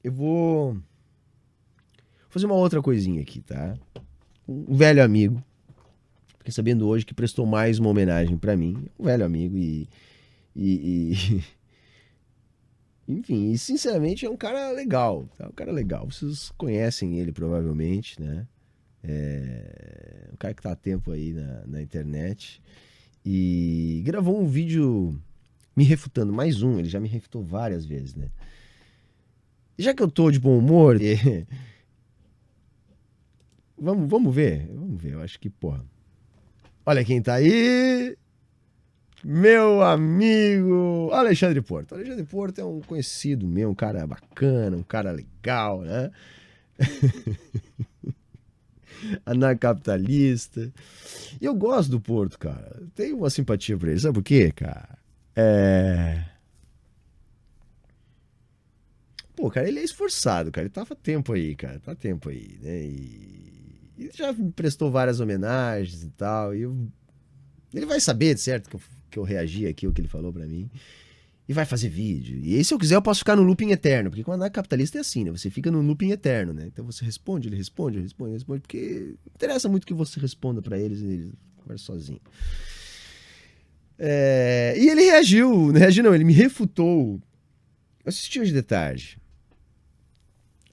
eu vou fazer uma outra coisinha aqui, tá? Um velho amigo, fiquei sabendo hoje que prestou mais uma homenagem pra mim. Um velho amigo e enfim, e sinceramente é um cara legal, tá? Um cara legal. Vocês conhecem ele provavelmente, né? Um cara que tá há tempo aí na internet. E gravou um vídeo me refutando, mais um, ele já me refutou várias vezes, né? E já que eu tô de bom humor, vamos ver, eu acho que, porra. Olha quem tá aí, meu amigo Alexandre Porto. Alexandre Porto é um conhecido meu, um cara bacana, um cara legal, né? Anarcapitalista. E eu gosto do Porto, cara. Tenho uma simpatia por ele. Sabe por quê, cara? É. Pô, cara, ele é esforçado, cara. Ele tava tempo aí, cara. Tá tempo aí, né? E já me prestou várias homenagens e tal. Ele vai saber, certo, que eu reagi aqui ao que ele falou pra mim. E vai fazer vídeo. E aí, se eu quiser, eu posso ficar no looping eterno. Porque quando é capitalista é assim, né? Você fica no looping eterno, né? Então você responde, ele responde, ele responde, ele responde. Porque não interessa muito que você responda pra eles, ele conversa sozinho. E ele reagiu. Não reagiu, não, ele me refutou. Eu assisti hoje de tarde.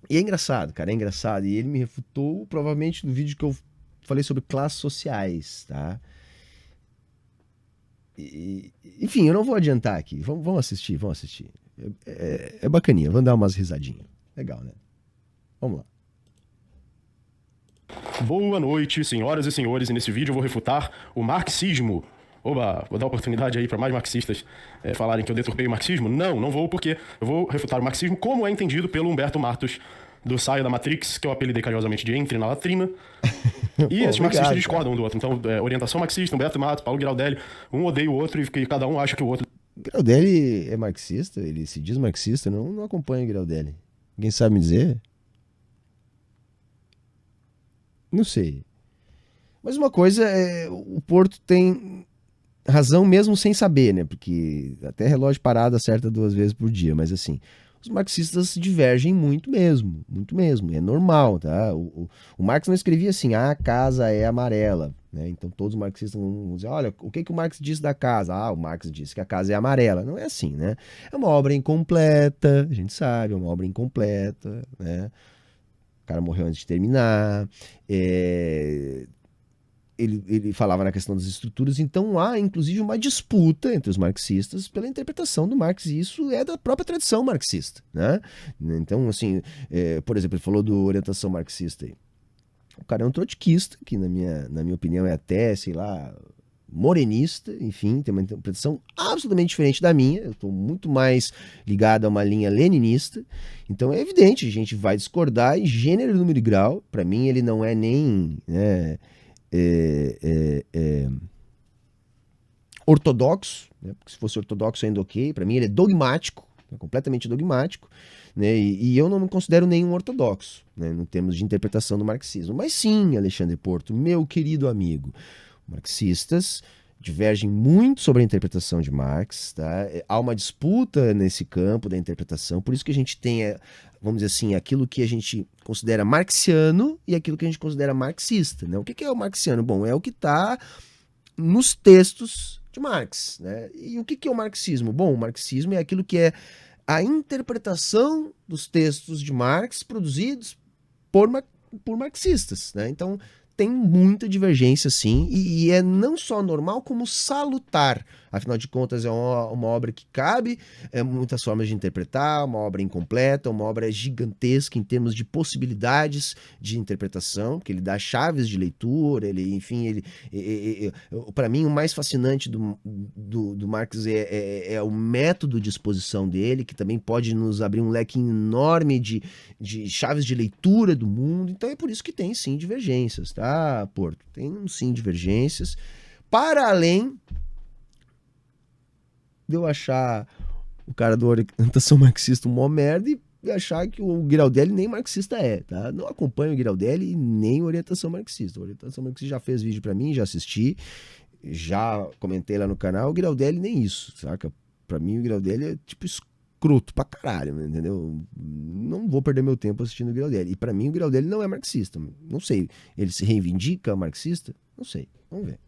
E é engraçado, cara, é engraçado. E ele me refutou, provavelmente, no vídeo que eu falei sobre classes sociais, tá? Enfim, eu não vou adiantar aqui. Vamos assistir, vamos assistir. É bacaninha, vamos dar umas risadinhas. Legal, né? Vamos lá. Boa noite, senhoras e senhores, e nesse vídeo eu vou refutar o marxismo. Oba, vou dar oportunidade aí para mais marxistas falarem que eu deturpei o marxismo? Não, não vou, porque eu vou refutar o marxismo como é entendido pelo Humberto Matos, do Saia da Matrix, que eu apelidei carinhosamente de Entre na Latrina. E Pô, esses marxistas obrigado, discordam cara. um do outro. Então, orientação marxista, Humberto Matos, Paulo Giraldelli, um odeia o outro e cada um acha que o outro... Giraldelli é marxista? Ele se diz marxista? Não acompanha o Giraldelli. Alguém sabe me dizer? Não sei. Mas uma coisa é, o Porto tem razão mesmo sem saber, né? Porque até relógio parado acerta 2 vezes por dia, mas assim, os marxistas se divergem muito mesmo, é normal, tá? O Marx não escrevia assim, ah, a casa é amarela, né? Então todos os marxistas vão dizer, olha, o que o Marx disse da casa? Ah, o Marx disse que a casa é amarela. Não é assim, né? É uma obra incompleta, a gente sabe, é uma obra incompleta, né? O cara morreu antes de terminar, ele falava na questão das estruturas, então há inclusive uma disputa entre os marxistas pela interpretação do Marx, e isso é da própria tradição marxista, né? Então, assim, por exemplo, ele falou do orientação marxista aí. O cara é um trotskista, que na minha opinião é até, sei lá, morenista, enfim, tem uma interpretação absolutamente diferente da minha, eu estou muito mais ligado a uma linha leninista, então é evidente, a gente vai discordar em gênero, número e grau, para mim ele não é nem, né, é, é, é, ortodoxo, né? Porque se fosse ortodoxo ainda ok, para mim ele é dogmático, é completamente dogmático, né? E eu não me considero nenhum ortodoxo, né? No termos de interpretação do marxismo. Mas sim, Alexandre Porto, meu querido amigo, marxistas divergem muito sobre a interpretação de Marx, tá? Há uma disputa nesse campo da interpretação, por isso que a gente tem, vamos dizer assim, aquilo que a gente considera marxiano e aquilo que a gente considera marxista, né? O que é o marxiano? Bom, é o que está nos textos de Marx, né? E o que é o marxismo? Bom, o marxismo é aquilo que é a interpretação dos textos de Marx produzidos por, por marxistas, né? Então tem muita divergência, sim, e é não só normal, como salutar. Afinal de contas, é uma obra que cabe muitas formas de interpretar, uma obra incompleta, uma obra gigantesca em termos de possibilidades de interpretação, porque ele dá chaves de leitura, ele, enfim, para mim, o mais fascinante do Marx é o método de exposição dele, que também pode nos abrir um leque enorme de chaves de leitura do mundo. Então é por isso que tem sim divergências, tá, Porto? Tem sim divergências. Para além de eu achar o cara do orientação marxista um mó merda e achar que o Giraldelli nem marxista é, tá? Não acompanho o Giraldelli nem orientação marxista. O orientação marxista já fez vídeo para mim, já assisti, já comentei lá no canal. O Giraldelli nem isso, saca? Pra mim o Giraldelli é tipo escroto pra caralho, entendeu? não vou perder meu tempo assistindo o Giraldelli. E para mim o Giraldelli não é marxista. Não sei. Ele se reivindica marxista? Não sei. Vamos ver.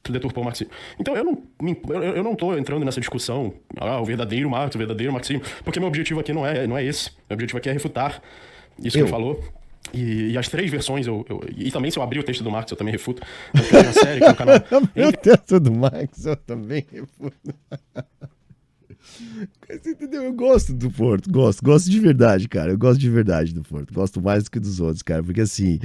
Deturpou o marxismo. Então eu não tô entrando nessa discussão, o verdadeiro Marx, o verdadeiro marxismo, porque meu objetivo aqui não é esse. Meu objetivo aqui é refutar isso que ele falou. E as três versões, e também se eu abrir o texto do Marx, eu também refuto. Na série, no canal. O texto do Marx, eu também refuto. Você entendeu? Eu gosto do Porto, gosto de verdade, cara. Eu gosto de verdade do Porto. Gosto mais do que dos outros, cara, porque assim.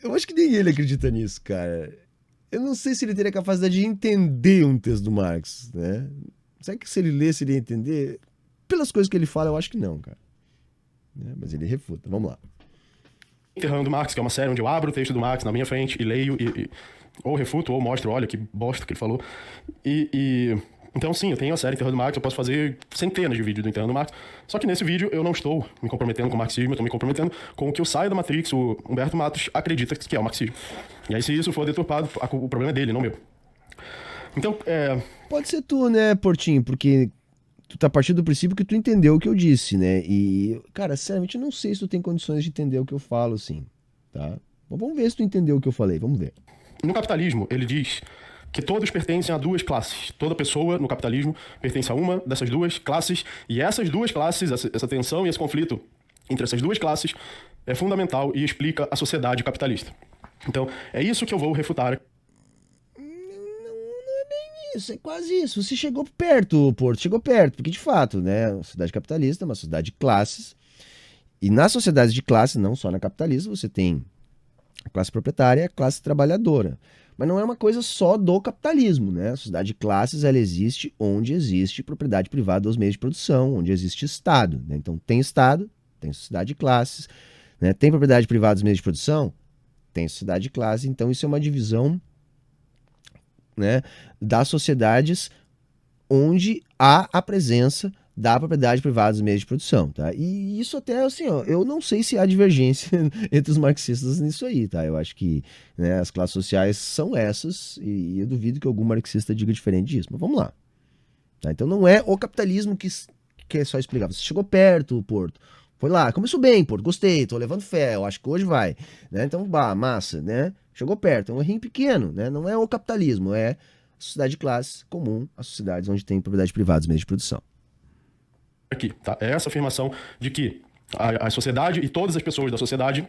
Eu acho que nem ele acredita nisso, cara. Eu não sei se ele teria a capacidade de entender um texto do Marx, né? Será que se ele lesse, ele ia entender? Pelas coisas que ele fala, eu acho que não, cara. Mas ele refuta. Vamos lá. Enterrando Marx, que é uma série onde eu abro o texto do Marx na minha frente e leio, ou refuto, ou mostro, olha que bosta que ele falou. Então, sim, eu tenho a série Enterrando Marx, eu posso fazer centenas de vídeos do Enterrando Marx, só que nesse vídeo eu não estou me comprometendo com o marxismo, eu estou me comprometendo com o que o Saia da Matrix, o Humberto Matos, acredita que é o marxismo. E aí, se isso for deturpado, o problema é dele, não meu. Então, Pode ser tu, né, Portinho, porque tu tá partindo do princípio que tu entendeu o que eu disse, né? E, cara, sinceramente, eu não sei se tu tem condições de entender o que eu falo, assim, tá? Mas vamos ver se tu entendeu o que eu falei, vamos ver. No capitalismo, ele diz que todos pertencem a duas classes. Toda pessoa no capitalismo pertence a uma dessas duas classes, e essas duas classes, essa tensão e esse conflito entre essas duas classes é fundamental e explica a sociedade capitalista. Então, é isso que eu vou refutar. Não é bem isso, é quase isso. Você chegou perto, Porto, chegou perto, porque de fato, né, a sociedade capitalista é uma sociedade de classes, e nas sociedades de classe, não só na capitalista, você tem a classe proprietária e a classe trabalhadora. Mas não é uma coisa só do capitalismo, né? A sociedade de classes, ela existe onde existe propriedade privada dos meios de produção, onde existe Estado, né? Então tem Estado, tem sociedade de classes, né? Tem propriedade privada dos meios de produção, tem sociedade de classes. Então isso é uma divisão, né, das sociedades onde há a presença da propriedade privada dos meios de produção, tá? E isso até, assim, ó, eu não sei se há divergência entre os marxistas nisso aí, tá? Eu acho que, né, as classes sociais são essas e eu duvido que algum marxista diga diferente disso, mas vamos lá. Tá? Então não é o capitalismo que é só explicar. Você chegou perto, Porto. Foi lá, começou bem, Porto, gostei, tô levando fé, eu acho que hoje vai, né? Então, massa, né? Chegou perto, é um errinho pequeno, né? Não é o capitalismo, é a sociedade de classe comum, as sociedades onde tem propriedade privada dos meios de produção. Aqui, tá? É essa afirmação de que a sociedade e todas as pessoas da sociedade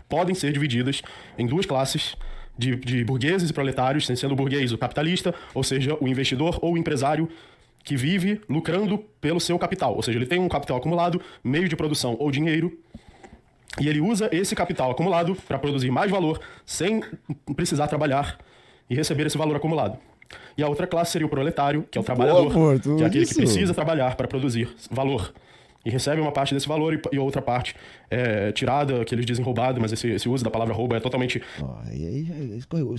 podem ser divididas em duas classes de burgueses e proletários, sendo o burguês o capitalista, ou seja, o investidor ou o empresário que vive lucrando pelo seu capital. Ou seja, ele tem um capital acumulado, meio de produção ou dinheiro, e ele usa esse capital acumulado para produzir mais valor sem precisar trabalhar e receber esse valor acumulado. E a outra classe seria o proletário, que é o trabalhador, que é aquele que precisa trabalhar para produzir valor. E recebe uma parte desse valor e outra parte é tirada, que eles dizem roubada, mas esse uso da palavra roubo é totalmente...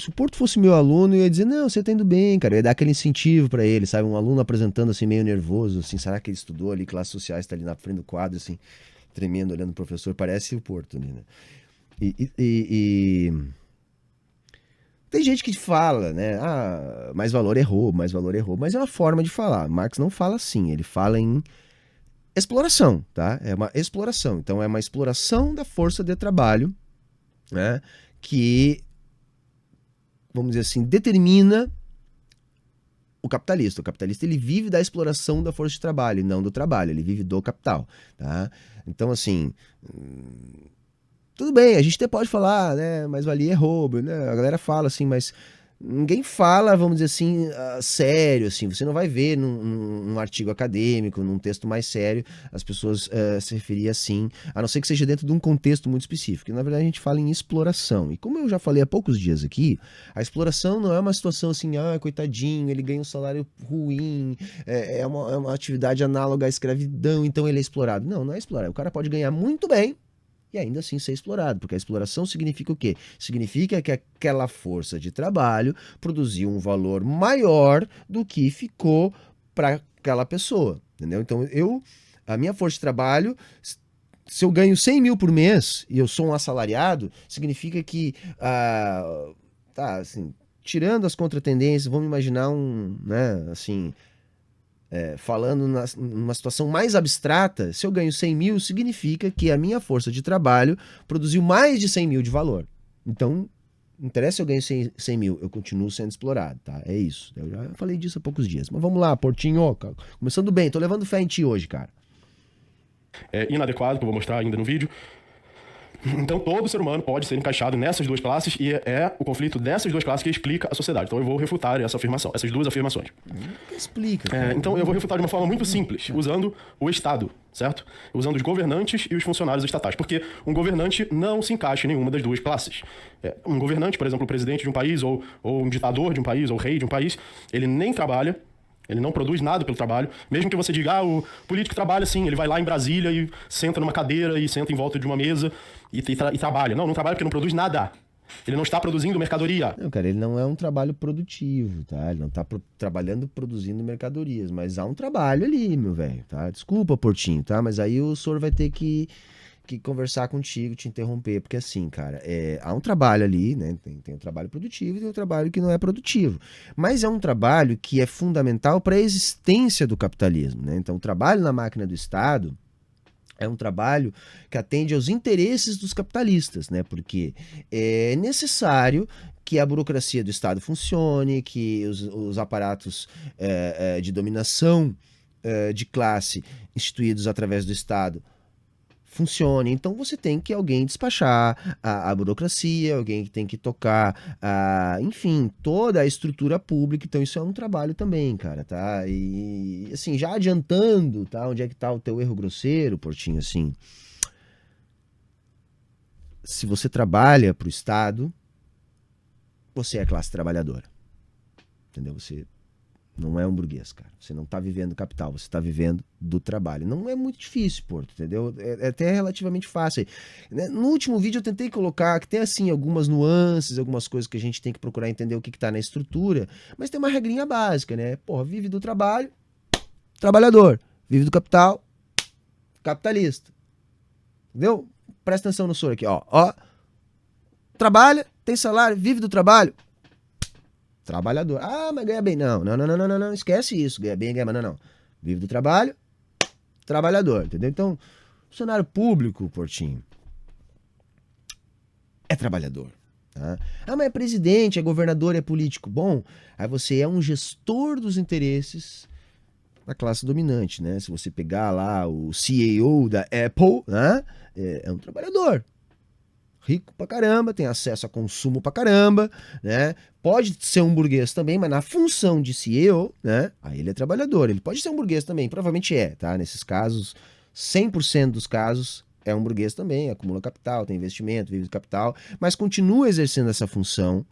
Se o Porto fosse meu aluno, eu ia dizer, não, você tá indo bem, cara. Eu ia dar aquele incentivo para ele, sabe? Um aluno apresentando assim, meio nervoso, assim, será que ele estudou ali, classes sociais, tá ali na frente do quadro, assim, tremendo, olhando o professor. Parece o Porto ali, né? Tem gente que fala, né? Ah, mais valor é roubo, mais valor é roubo. Mas é uma forma de falar. Marx não fala assim, ele fala em exploração, tá? É uma exploração. Então é uma exploração da força de trabalho, né? Que, vamos dizer assim, determina o capitalista. O capitalista, ele vive da exploração da força de trabalho, e não do trabalho. Ele vive do capital, tá? Então, assim... tudo bem, a gente até pode falar, né, mais-valia é roubo, né, a galera fala assim, mas ninguém fala, vamos dizer assim, sério, assim, você não vai ver num artigo acadêmico, num texto mais sério, as pessoas se referir assim, a não ser que seja dentro de um contexto muito específico, e na verdade a gente fala em exploração, e como eu já falei há poucos dias aqui, a exploração não é uma situação assim, coitadinho, ele ganha um salário ruim, é uma atividade análoga à escravidão, então ele é explorado. Não é explorado, o cara pode ganhar muito bem, e ainda assim ser explorado, porque a exploração significa o quê? Significa que aquela força de trabalho produziu um valor maior do que ficou para aquela pessoa, entendeu? Então a minha força de trabalho, se eu ganho 100 mil por mês e eu sou um assalariado, significa que, assim, tirando as contratendências, vamos imaginar né, assim, falando numa situação mais abstrata, se eu ganho 100 mil, significa que a minha força de trabalho produziu mais de 100 mil de valor. Então, não interessa se eu ganho 100 mil, eu continuo sendo explorado, tá? É isso. Eu já falei disso há poucos dias. Mas vamos lá, Portinho. Começando bem, tô levando fé em ti hoje, cara. É inadequado, que eu vou mostrar ainda no vídeo. Então todo ser humano pode ser encaixado nessas duas classes e é o conflito dessas duas classes que explica a sociedade. Então eu vou refutar essa afirmação, essas duas afirmações. Explica. Cara. Então eu vou refutar de uma forma muito simples, usando o Estado, certo? Usando os governantes e os funcionários estatais, porque um governante não se encaixa em nenhuma das duas classes. Um governante, por exemplo, o presidente de um país, ou um ditador de um país, ou o rei de um país, ele nem trabalha, ele não produz nada pelo trabalho. Mesmo que você diga, o político trabalha sim, ele vai lá em Brasília e senta numa cadeira e senta em volta de uma mesa e trabalha. Não trabalha porque não produz nada. Ele não está produzindo mercadoria. Não, cara, ele não é um trabalho produtivo, tá? Ele não está trabalhando, produzindo mercadorias, mas há um trabalho ali, meu velho, tá? Desculpa, Portinho, tá? Mas aí o senhor vai ter que conversar contigo, te interromper, porque assim, cara, há um trabalho ali, né? Tem um trabalho produtivo e tem um trabalho que não é produtivo. Mas é um trabalho que é fundamental para a existência do capitalismo, né? Então, o trabalho na máquina do Estado é um trabalho que atende aos interesses dos capitalistas, né? Porque é necessário que a burocracia do Estado funcione, que os aparatos de dominação de classe instituídos através do Estado funcione. Então você tem que alguém despachar a burocracia, alguém que tem que tocar, enfim, toda a estrutura pública. Então isso é um trabalho também, cara, tá? E assim, já adiantando, tá? Onde é que tá o teu erro grosseiro, Portinho, assim? Se você trabalha pro Estado, você é classe trabalhadora. Entendeu? Você não é um burguês, cara. Você não tá vivendo capital, você tá vivendo do trabalho. Não é muito difícil, Porto, entendeu? É até relativamente fácil. No último vídeo eu tentei colocar que tem, assim, algumas nuances, algumas coisas que a gente tem que procurar entender o que tá na estrutura, mas tem uma regrinha básica, né? Porra, vive do trabalho, trabalhador. Vive do capital, capitalista. Entendeu? Presta atenção no senhor aqui, ó. Trabalha, tem salário, vive do trabalho, trabalhador. Mas ganha bem. Não. Esquece isso. Ganha bem, ganha bem. Não. Vive do trabalho, trabalhador. Entendeu? Então, funcionário público, Portinho, é trabalhador. Tá? Mas é presidente, é governador, é político. Bom, aí você é um gestor dos interesses da classe dominante, né? Se você pegar lá o CEO da Apple, né? É um trabalhador. Rico pra caramba, tem acesso a consumo pra caramba, né? Pode ser um burguês também, mas na função de CEO, né? Aí ele é trabalhador. Ele pode ser um burguês também, provavelmente tá? Nesses casos, 100% dos casos é um burguês também, acumula capital, tem investimento, vive de capital, mas continua exercendo essa função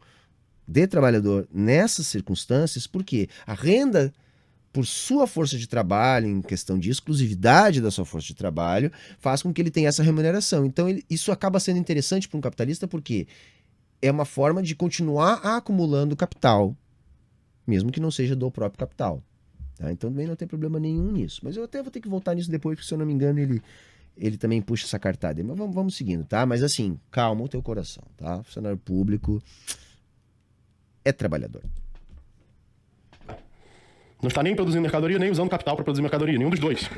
de trabalhador nessas circunstâncias, porque a renda por sua força de trabalho, em questão de exclusividade da sua força de trabalho, faz com que ele tenha essa remuneração. Então, isso acaba sendo interessante para um capitalista porque é uma forma de continuar acumulando capital, mesmo que não seja do próprio capital. Tá? Então, também não tem problema nenhum nisso. Mas eu até vou ter que voltar nisso depois, porque se eu não me engano, ele também puxa essa cartada. Mas vamos seguindo, tá? Mas assim, calma o teu coração, tá? Funcionário público é trabalhador. Não está nem produzindo mercadoria, nem usando capital para produzir mercadoria, nenhum dos dois.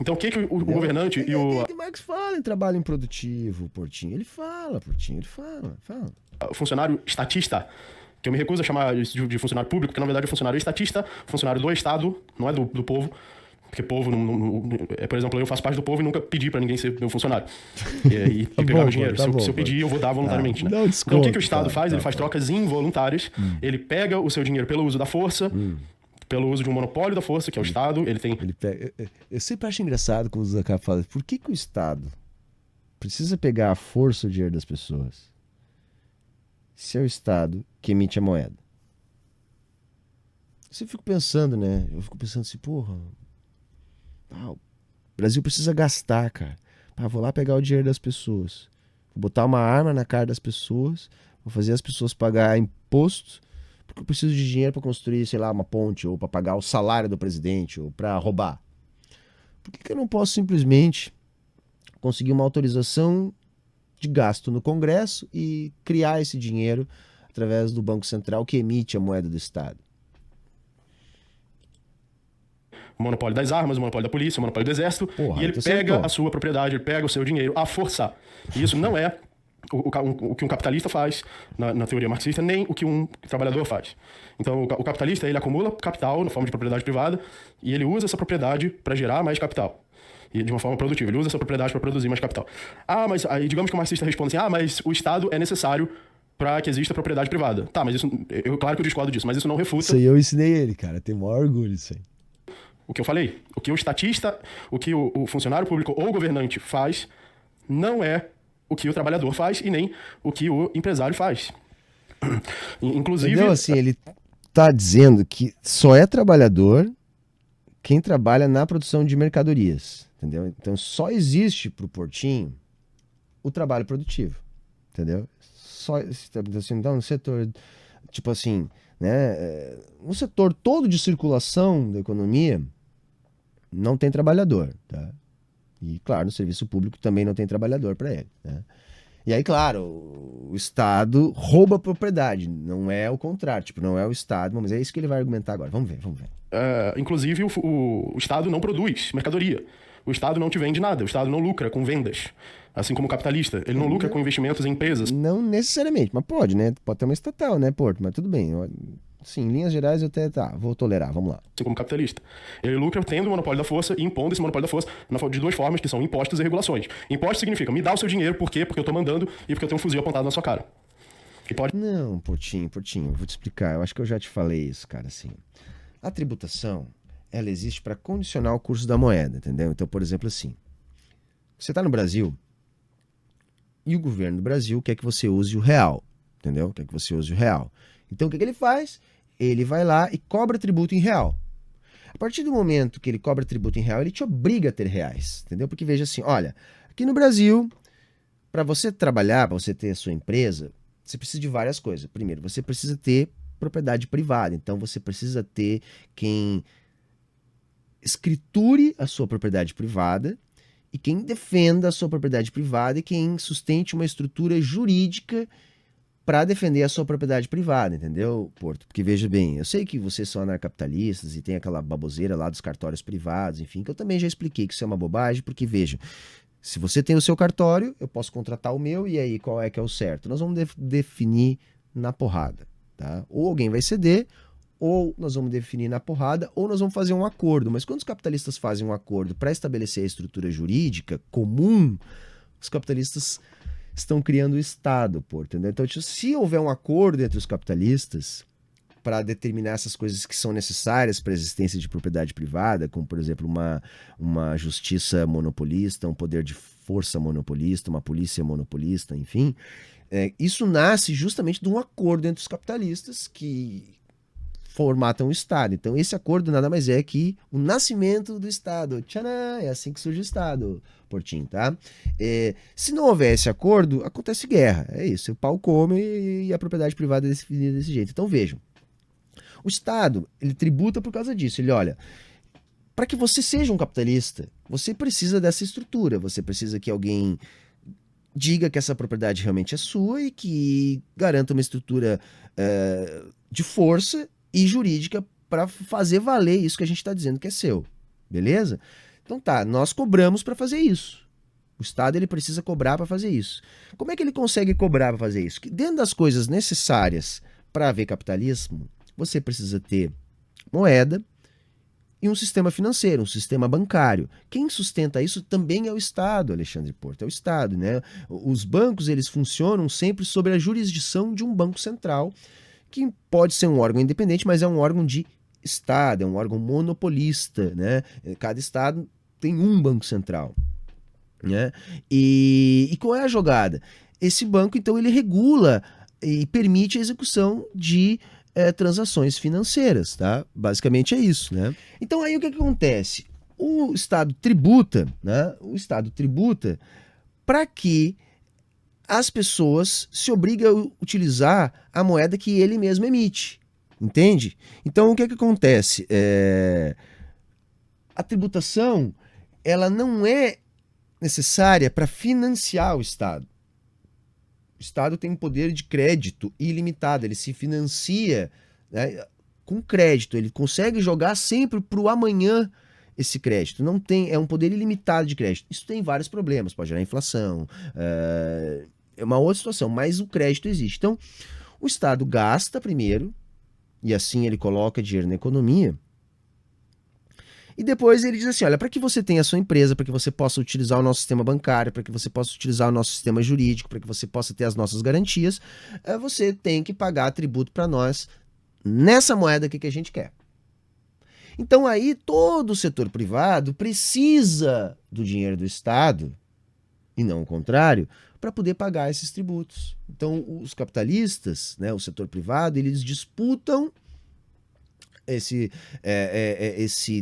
Então o que o governante e o... Marx fala em trabalho improdutivo, Portinho. Ele fala, Portinho, ele fala. O funcionário estatista, que eu me recuso a chamar de funcionário público, porque na verdade o funcionário estatista, funcionário do Estado, não é do povo, porque povo, por exemplo, eu faço parte do povo e nunca pedi para ninguém ser meu funcionário e pegar meu dinheiro. Se eu pedir, eu vou dar voluntariamente, né? Não, desconto, então o que o Estado faz? Ele faz trocas involuntárias, ele pega o seu dinheiro pelo uso da força, pelo uso de um monopólio da força, que é o Estado, ele tem... Eu sempre acho engraçado quando os caras falam, por que o Estado precisa pegar a força o dinheiro das pessoas se é o Estado que emite a moeda? Eu fico pensando, né? Eu fico pensando assim, porra, o Brasil precisa gastar, cara. Vou lá pegar o dinheiro das pessoas, vou botar uma arma na cara das pessoas, vou fazer as pessoas pagar imposto, porque eu preciso de dinheiro para construir, sei lá, uma ponte, ou para pagar o salário do presidente, ou para roubar. Por que eu não posso simplesmente conseguir uma autorização de gasto no Congresso e criar esse dinheiro através do Banco Central que emite a moeda do Estado? o monopólio das armas, o monopólio da polícia, o monopólio do exército, Porra, e ele então pega acertou. a sua propriedade, ele pega o seu dinheiro à força. E isso não é o que um capitalista faz na teoria marxista, nem o que um trabalhador faz. Então, o capitalista, ele acumula capital na forma de propriedade privada e ele usa essa propriedade para gerar mais capital. E de uma forma produtiva. Ele usa essa propriedade para produzir mais capital. Ah, mas aí digamos que o marxista responde assim, mas o Estado é necessário para que exista propriedade privada. Tá, mas isso, claro que eu discordo disso, mas isso não refuta Isso aí eu ensinei ele, cara. Tem o maior orgulho disso aí. o que eu falei. O que o estatista, o que o funcionário público ou o governante faz, não é o que o trabalhador faz e nem o que o empresário faz. Inclusive... Entendeu? Assim, ele tá dizendo que só é trabalhador quem trabalha na produção de mercadorias, entendeu? Então só existe pro Portinho o trabalho produtivo, entendeu? Só assim, então, no setor, tipo assim, né, no setor todo de circulação da economia não tem trabalhador, tá? E claro, no serviço público também não tem trabalhador para ele, né? E aí, claro, o Estado rouba a propriedade, não é o contrário, tipo, não é o Estado, mas é isso que ele vai argumentar agora. Vamos ver, vamos ver. Inclusive, o Estado não produz mercadoria. O Estado não te vende nada. O Estado não lucra com vendas. Assim como o capitalista. Ele não lucra com investimentos em empresas. Não necessariamente, mas pode, né? Pode ter uma estatal, né, Porto? Mas tudo bem. Sim, em linhas gerais eu até, vou tolerar, vamos lá. Assim como o capitalista. Ele lucra tendo o monopólio da força e impondo esse monopólio da força de duas formas, que são impostos e regulações. Imposto significa, me dá o seu dinheiro, por quê? Porque eu tô mandando e porque eu tenho um fuzil apontado na sua cara. E pode... Não, Portinho, eu vou te explicar. Eu acho que eu já te falei isso, cara, assim. A tributação, ela existe para condicionar o curso da moeda, entendeu? Então, por exemplo, assim, você está no Brasil e o governo do Brasil quer que você use o real, entendeu? Quer que você use o real. Então, o que ele faz? Ele vai lá e cobra tributo em real. A partir do momento que ele cobra tributo em real, ele te obriga a ter reais, entendeu? Porque veja assim, olha, aqui no Brasil, para você trabalhar, para você ter a sua empresa, você precisa de várias coisas. Primeiro, você precisa ter propriedade privada. Então você precisa ter quem escriture a sua propriedade privada e quem defenda a sua propriedade privada e quem sustente uma estrutura jurídica para defender a sua propriedade privada, entendeu, Porto? Porque veja bem, eu sei que vocês são anarcapitalistas e tem aquela baboseira lá dos cartórios privados, enfim, que eu também já expliquei que isso é uma bobagem, porque veja, se você tem o seu cartório, eu posso contratar o meu e aí qual é que é o certo? Nós vamos definir na porrada. Tá? Ou alguém vai ceder, ou nós vamos definir na porrada, ou nós vamos fazer um acordo. Mas quando os capitalistas fazem um acordo para estabelecer a estrutura jurídica comum, os capitalistas estão criando o Estado, Porto. Entendeu? Então, se houver um acordo entre os capitalistas para determinar essas coisas que são necessárias para a existência de propriedade privada, como, por exemplo, uma justiça monopolista, um poder de força monopolista, uma polícia monopolista, enfim... isso nasce justamente de um acordo entre os capitalistas que formatam o Estado. Então, esse acordo nada mais é que o nascimento do Estado. Tcharam! É assim que surge o Estado, Portinho, tá? Se não houver esse acordo, acontece guerra. É isso. O pau come e a propriedade privada é definida desse jeito. Então, vejam. O Estado, ele tributa por causa disso. Ele olha... Para que você seja um capitalista, você precisa dessa estrutura. Você precisa que alguém... diga que essa propriedade realmente é sua e que garanta uma estrutura de força e jurídica para fazer valer isso que a gente está dizendo que é seu, beleza? Então tá, nós cobramos para fazer isso. O Estado ele precisa cobrar para fazer isso. Como é que ele consegue cobrar para fazer isso? Que dentro das coisas necessárias para haver capitalismo, você precisa ter moeda, e um sistema financeiro, um sistema bancário. Quem sustenta isso também é o Estado, Alexandre Porto, é o Estado, né? Os bancos, eles funcionam sempre sob a jurisdição de um banco central, que pode ser um órgão independente, mas é um órgão de Estado, é um órgão monopolista, né? Cada Estado tem um banco central, né? E qual é a jogada? Esse banco, então, ele regula e permite a execução de transações financeiras, tá? Basicamente é isso, né? Então aí o que acontece? O Estado tributa, né? O Estado tributa para que as pessoas se obriguem a utilizar a moeda que ele mesmo emite, entende? Então o que acontece? A tributação, ela não é necessária para financiar o Estado. O Estado tem um poder de crédito ilimitado, ele se financia, né, com crédito, ele consegue jogar sempre para o amanhã esse crédito, não tem, é um poder ilimitado de crédito. Isso tem vários problemas, pode gerar inflação, é uma outra situação, mas o crédito existe. Então, o Estado gasta primeiro, e assim ele coloca dinheiro na economia, e depois ele diz assim, olha, para que você tenha a sua empresa, para que você possa utilizar o nosso sistema bancário, para que você possa utilizar o nosso sistema jurídico, para que você possa ter as nossas garantias, você tem que pagar tributo para nós nessa moeda aqui que a gente quer. Então aí todo o setor privado precisa do dinheiro do Estado, e não o contrário, para poder pagar esses tributos. Então os capitalistas, né, o setor privado, eles disputam esse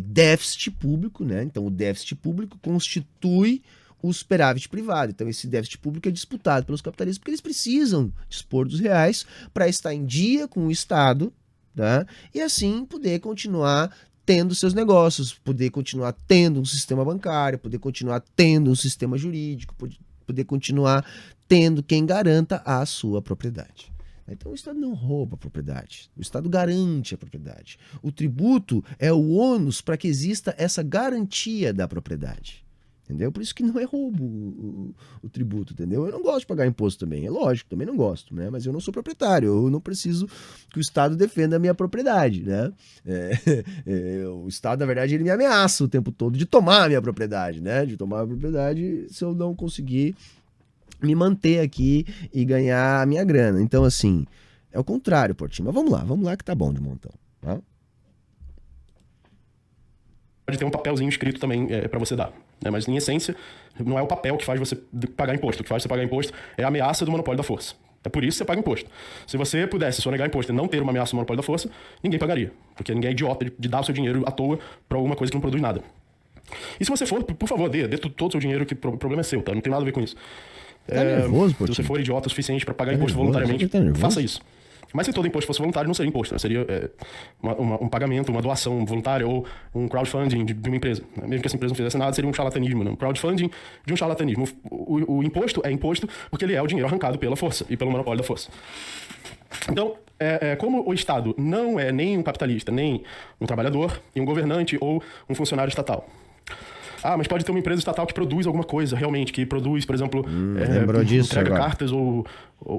déficit público, né? Então o déficit público constitui o superávit privado. Então esse déficit público é disputado pelos capitalistas porque eles precisam dispor dos reais para estar em dia com o Estado, tá? E assim poder continuar tendo seus negócios, poder continuar tendo um sistema bancário, poder continuar tendo um sistema jurídico, poder continuar tendo quem garanta a sua propriedade. Então o Estado não rouba a propriedade, o Estado garante a propriedade. O tributo é o ônus para que exista essa garantia da propriedade. Entendeu? Por isso que não é roubo o tributo, entendeu? Eu não gosto de pagar imposto também, é lógico, também não gosto, né? Mas eu não sou proprietário, eu não preciso que o Estado defenda a minha propriedade, né? O Estado, na verdade, ele me ameaça o tempo todo de tomar a minha propriedade, né? De tomar a propriedade se eu não conseguir me manter aqui e ganhar a minha grana. Então, assim, é o contrário, Portinho. Mas vamos lá que tá bom de montão, tá? Pode ter um papelzinho escrito também para você dar, né? Mas, em essência, não é o papel que faz você pagar imposto. O que faz você pagar imposto é a ameaça do monopólio da força. É por isso que você paga imposto. Se você pudesse sonegar imposto e não ter uma ameaça do monopólio da força, ninguém pagaria. Porque ninguém é idiota de dar o seu dinheiro à toa para alguma coisa que não produz nada. E se você for, por favor, dê todo o seu dinheiro, que o problema é seu, tá? Não tem nada a ver com isso. Tá nervoso, Portinho? Se você for idiota o suficiente para pagar imposto voluntariamente, faça isso. Mas se todo imposto fosse voluntário, não seria imposto, né? Seria um pagamento, uma doação voluntária ou um crowdfunding de uma empresa. Mesmo que essa empresa não fizesse nada, seria um charlatanismo, né? Um crowdfunding de um charlatanismo. O imposto é imposto porque ele é o dinheiro arrancado pela força e pelo monopólio da força. Então, como o Estado não é nem um capitalista, nem um trabalhador, e um governante ou um funcionário estatal. Ah, mas pode ter uma empresa estatal que produz alguma coisa, realmente, que produz, por exemplo, lembrou disso entrega agora. cartas ou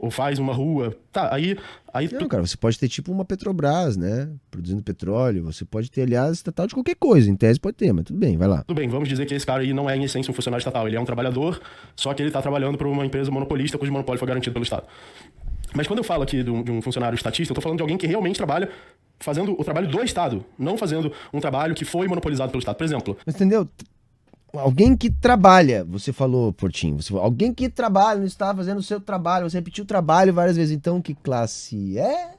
faz uma rua. Tá, aí Não, cara, você pode ter tipo uma Petrobras, né? Produzindo petróleo. Você pode ter, aliás, estatal de qualquer coisa. Em tese pode ter, mas tudo bem, vai lá. Tudo bem, vamos dizer que esse cara aí não é, em essência, um funcionário estatal. Ele é um trabalhador, só que ele está trabalhando para uma empresa monopolista cujo monopólio foi garantido pelo Estado. Mas quando eu falo aqui de um funcionário estatista, eu estou falando de alguém que realmente trabalha fazendo o trabalho do Estado, não fazendo um trabalho que foi monopolizado pelo Estado. Por exemplo... Mas entendeu? Alguém que trabalha, você falou, Portinho, alguém que trabalha, não está fazendo o seu trabalho, você repetiu o trabalho várias vezes, então que classe é?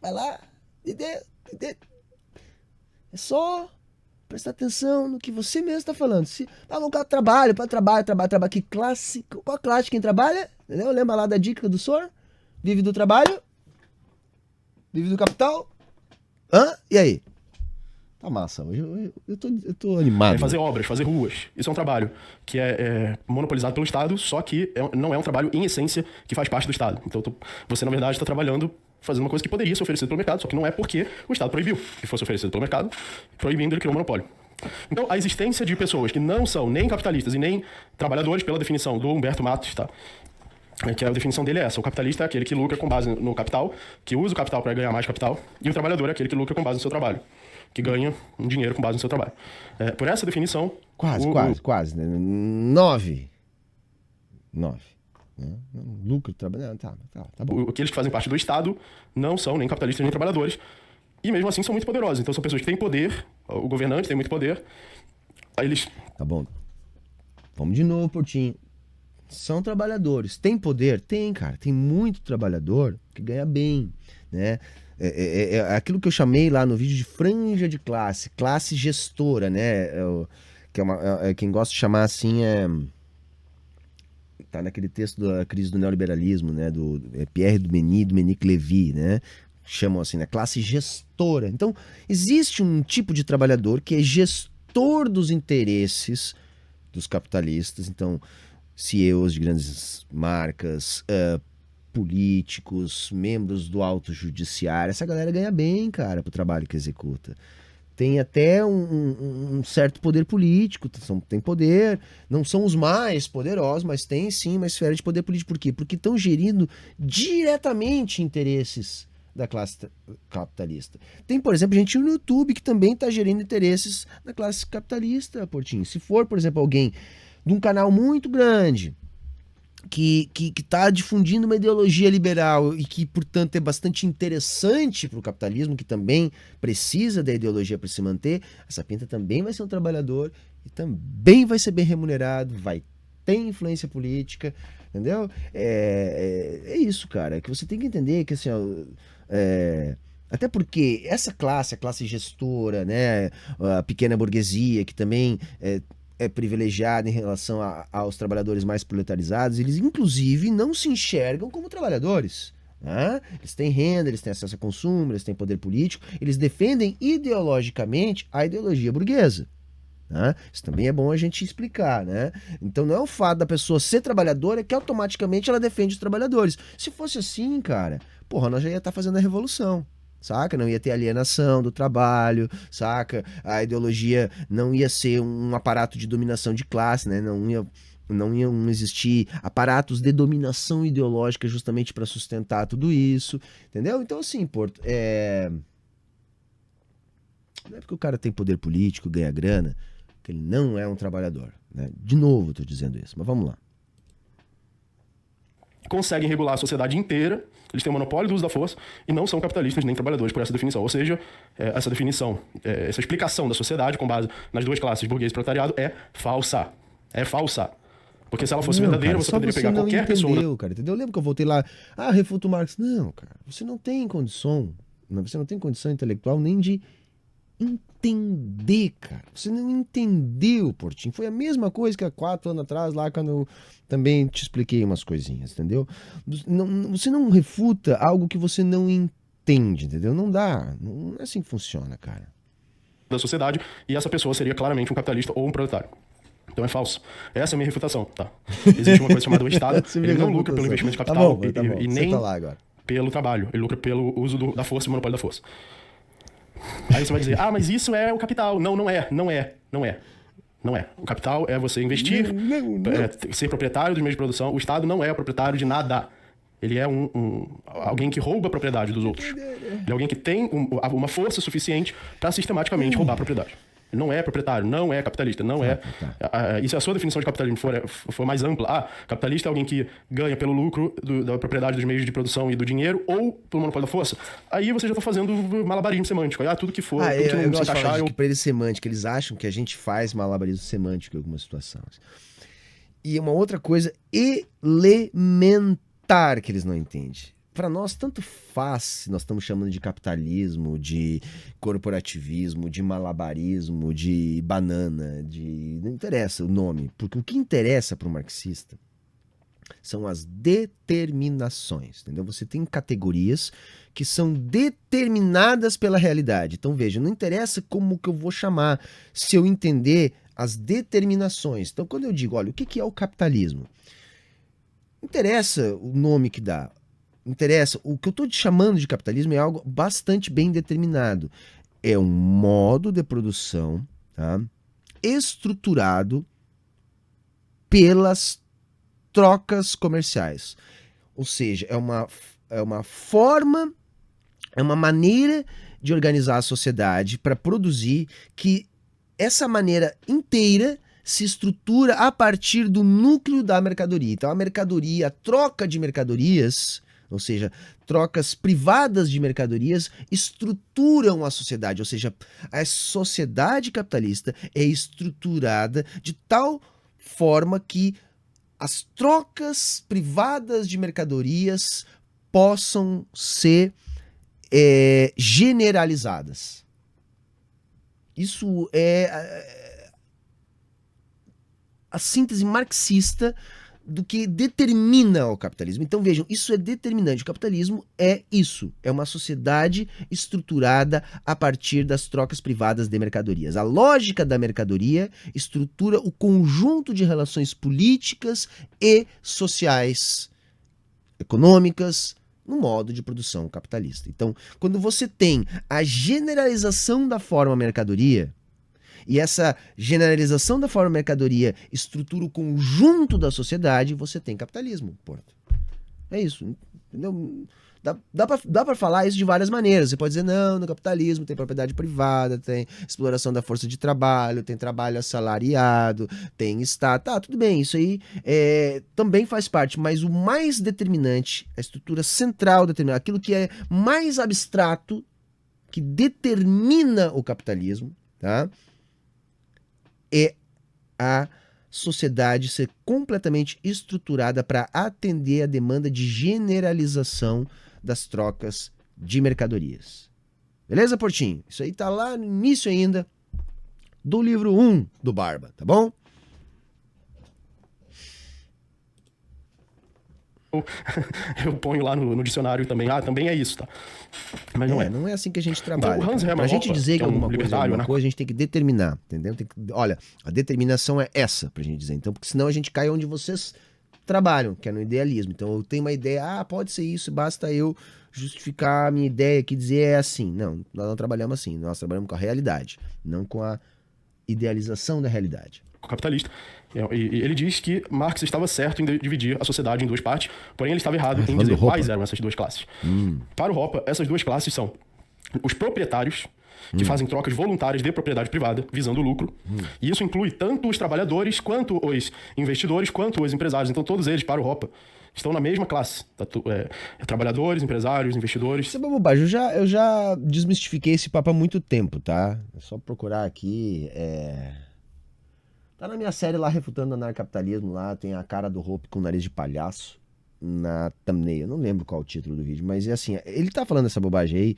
Vai lá, é só prestar atenção no que você mesmo está falando. Se um cara trabalha, trabalha, que classe, qual classe quem trabalha? Entendeu? Lembra lá da dica do senhor? Vive do trabalho? Vive do capital? E aí? Tá massa, eu tô animado. Fazer obras, fazer ruas. Isso é um trabalho que é monopolizado pelo Estado, só que não é um trabalho, em essência, que faz parte do Estado. Então, você, na verdade, está trabalhando, fazendo uma coisa que poderia ser oferecida pelo mercado, só que não é porque o Estado proibiu que fosse oferecido pelo mercado, proibindo, ele criou um monopólio. Então, a existência de pessoas que não são nem capitalistas e nem trabalhadores, pela definição do Humberto Matos, tá? Que a definição dele é essa: o capitalista é aquele que lucra com base no capital, que usa o capital para ganhar mais capital, e o trabalhador é aquele que lucra com base no seu trabalho, que ganha um dinheiro com base no seu trabalho. Por essa definição... Quase. Né? 9. Né? Lucro, trabalho... Tá bom. Aqueles que fazem parte do Estado não são nem capitalistas nem trabalhadores, e mesmo assim são muito poderosos. Então são pessoas que têm poder, o governante tem muito poder, aí eles... Tá bom. Vamos de novo, Portinho. São trabalhadores. Tem poder? Tem, cara. Tem muito trabalhador que ganha bem, né? É aquilo que eu chamei lá no vídeo de franja de classe gestora, né? Quem gosta de chamar assim tá naquele texto da crise do neoliberalismo, né? Do Pierre Dominique Levy, né? Chamam assim, né? Classe gestora. Então, existe um tipo de trabalhador que é gestor dos interesses dos capitalistas. Então, CEOs de grandes marcas, políticos, membros do Alto Judiciário, essa galera ganha bem, cara, pro trabalho que executa. tem até um certo poder político, tem poder, não são os mais poderosos, mas tem sim uma esfera de poder político. Por quê? Porque estão gerindo diretamente interesses da classe capitalista. Tem, por exemplo, gente no YouTube que também está gerindo interesses da classe capitalista, Portinho. Se for, por exemplo, alguém de um canal muito grande, que está difundindo uma ideologia liberal e que, portanto, é bastante interessante para o capitalismo, que também precisa da ideologia para se manter, essa pinta também vai ser um trabalhador e também vai ser bem remunerado, vai ter influência política, entendeu? É isso, cara, que você tem que entender que, assim, até porque essa classe, a classe gestora, né, a pequena burguesia, que também é privilegiada em relação aos trabalhadores mais proletarizados, eles inclusive não se enxergam como trabalhadores. Né? Eles têm renda, eles têm acesso a consumo, eles têm poder político, eles defendem ideologicamente a ideologia burguesa. Né? Isso também é bom a gente explicar. Né? Então não é o fato da pessoa ser trabalhadora que automaticamente ela defende os trabalhadores. Se fosse assim, cara, porra, nós já ia estar fazendo a revolução. Saca? Não ia ter alienação do trabalho, saca? A ideologia não ia ser um aparato de dominação de classe, né? Não iam existir aparatos de dominação ideológica justamente para sustentar tudo isso, entendeu? Então, assim, Porto, não é porque o cara tem poder político, ganha grana, que ele não é um trabalhador, né? De novo, eu tô dizendo isso, mas vamos lá. Conseguem regular a sociedade inteira, eles têm o monopólio do uso da força e não são capitalistas nem trabalhadores por essa definição. Ou seja, essa definição, essa explicação da sociedade com base nas duas classes, burguês e proletariado, é falsa. É falsa. Porque se ela fosse verdadeira, cara, você poderia pegar qualquer pessoa... Cara, entendeu? Lembra que eu voltei lá, refuto Marx. Não, cara, você não tem condição intelectual nem de entender, cara. Você não entendeu, Portinho. Foi a mesma coisa que há 4 anos atrás, lá quando eu também te expliquei umas coisinhas, entendeu? Você não refuta algo que você não entende, entendeu? Não dá. Não é assim que funciona, cara. Da sociedade, e essa pessoa seria claramente um capitalista ou um proletário. Então é falso. Essa é a minha refutação, tá? Existe uma coisa chamada o Estado, ele não lucra pelo investimento de capital e nem pelo trabalho. Ele lucra pelo uso da força e monopólio da força. Aí você vai dizer, mas isso é o capital. Não é. O capital é você investir, ser proprietário dos meios de produção. O Estado não é proprietário de nada. Ele é alguém que rouba a propriedade dos outros. Ele é alguém que tem uma força suficiente para sistematicamente roubar a propriedade. Ele não é proprietário, não é capitalista, não é... E se a sua definição de capitalismo for mais ampla, capitalista é alguém que ganha pelo lucro da propriedade dos meios de produção e do dinheiro ou pelo monopólio da força, aí você já está fazendo malabarismo semântico. Tudo que for, tudo que não se encaixar... Que para eles semântica, eles acham que a gente faz malabarismo semântico em algumas situações. E uma outra coisa elementar que eles não entendem. Para nós, tanto faz, nós estamos chamando de capitalismo, de corporativismo, de malabarismo, de banana, não interessa o nome, porque o que interessa para o marxista são as determinações, entendeu? Você tem categorias que são determinadas pela realidade. Então, veja, não interessa como que eu vou chamar, se eu entender as determinações. Então, quando eu digo, olha, o que é o capitalismo? Não interessa o nome que dá. Interessa, o que eu estou te chamando de capitalismo é algo bastante bem determinado. É um modo de produção, tá, estruturado pelas trocas comerciais. Ou seja, é uma forma, é uma maneira de organizar a sociedade para produzir que essa maneira inteira se estrutura a partir do núcleo da mercadoria. Então a mercadoria, a troca de mercadorias, ou seja, trocas privadas de mercadorias estruturam a sociedade, ou seja, a sociedade capitalista é estruturada de tal forma que as trocas privadas de mercadorias possam ser generalizadas. Isso é a síntese marxista do que determina o capitalismo. Então vejam, isso é determinante. O capitalismo é isso. É uma sociedade estruturada a partir das trocas privadas de mercadorias. A lógica da mercadoria estrutura o conjunto de relações políticas e sociais, econômicas, no modo de produção capitalista. Então, quando você tem a generalização da forma mercadoria, e essa generalização da forma mercadoria estrutura o conjunto da sociedade, você tem capitalismo, porra. É isso, entendeu? Dá pra falar isso de várias maneiras. Você pode dizer, não, no capitalismo tem propriedade privada, tem exploração da força de trabalho, tem trabalho assalariado, tem Estado. Tá, tudo bem, isso aí também faz parte, mas o mais determinante, a estrutura central determinante, aquilo que é mais abstrato, que determina o capitalismo, tá? É a sociedade ser completamente estruturada para atender a demanda de generalização das trocas de mercadorias. Beleza, Portinho? Isso aí tá lá no início ainda do livro 1 do Barba, tá bom? Eu ponho lá no dicionário também, também é isso, tá? Mas não é assim que a gente trabalha. Então, Hans Hermann pra gente Hoppe, dizer que alguma coisa é alguma né? coisa, a gente tem que determinar, entendeu? Olha, a determinação é essa, pra gente dizer. Então, porque senão a gente cai onde vocês trabalham, que é no idealismo. Então, eu tenho uma ideia, pode ser isso, basta eu justificar a minha ideia aqui, dizer é assim. Não, nós não trabalhamos assim, nós trabalhamos com a realidade, não com a idealização da realidade. Capitalista. E ele diz que Marx estava certo em dividir a sociedade em duas partes, porém ele estava errado em dizer quais eram essas duas classes. Para o Hoppe, essas duas classes são os proprietários, que fazem trocas voluntárias de propriedade privada, visando o lucro. E isso inclui tanto os trabalhadores, quanto os investidores, quanto os empresários. Então todos eles, para o Hoppe, estão na mesma classe. Trabalhadores, empresários, investidores. Isso é uma bobagem. Eu já desmistifiquei esse papo há muito tempo, tá? É só procurar aqui. Tá na minha série lá, Refutando o Anarcapitalismo, lá tem a cara do Hoppe com o nariz de palhaço na thumbnail. Eu não lembro qual é o título do vídeo, mas é assim, ele tá falando essa bobagem aí,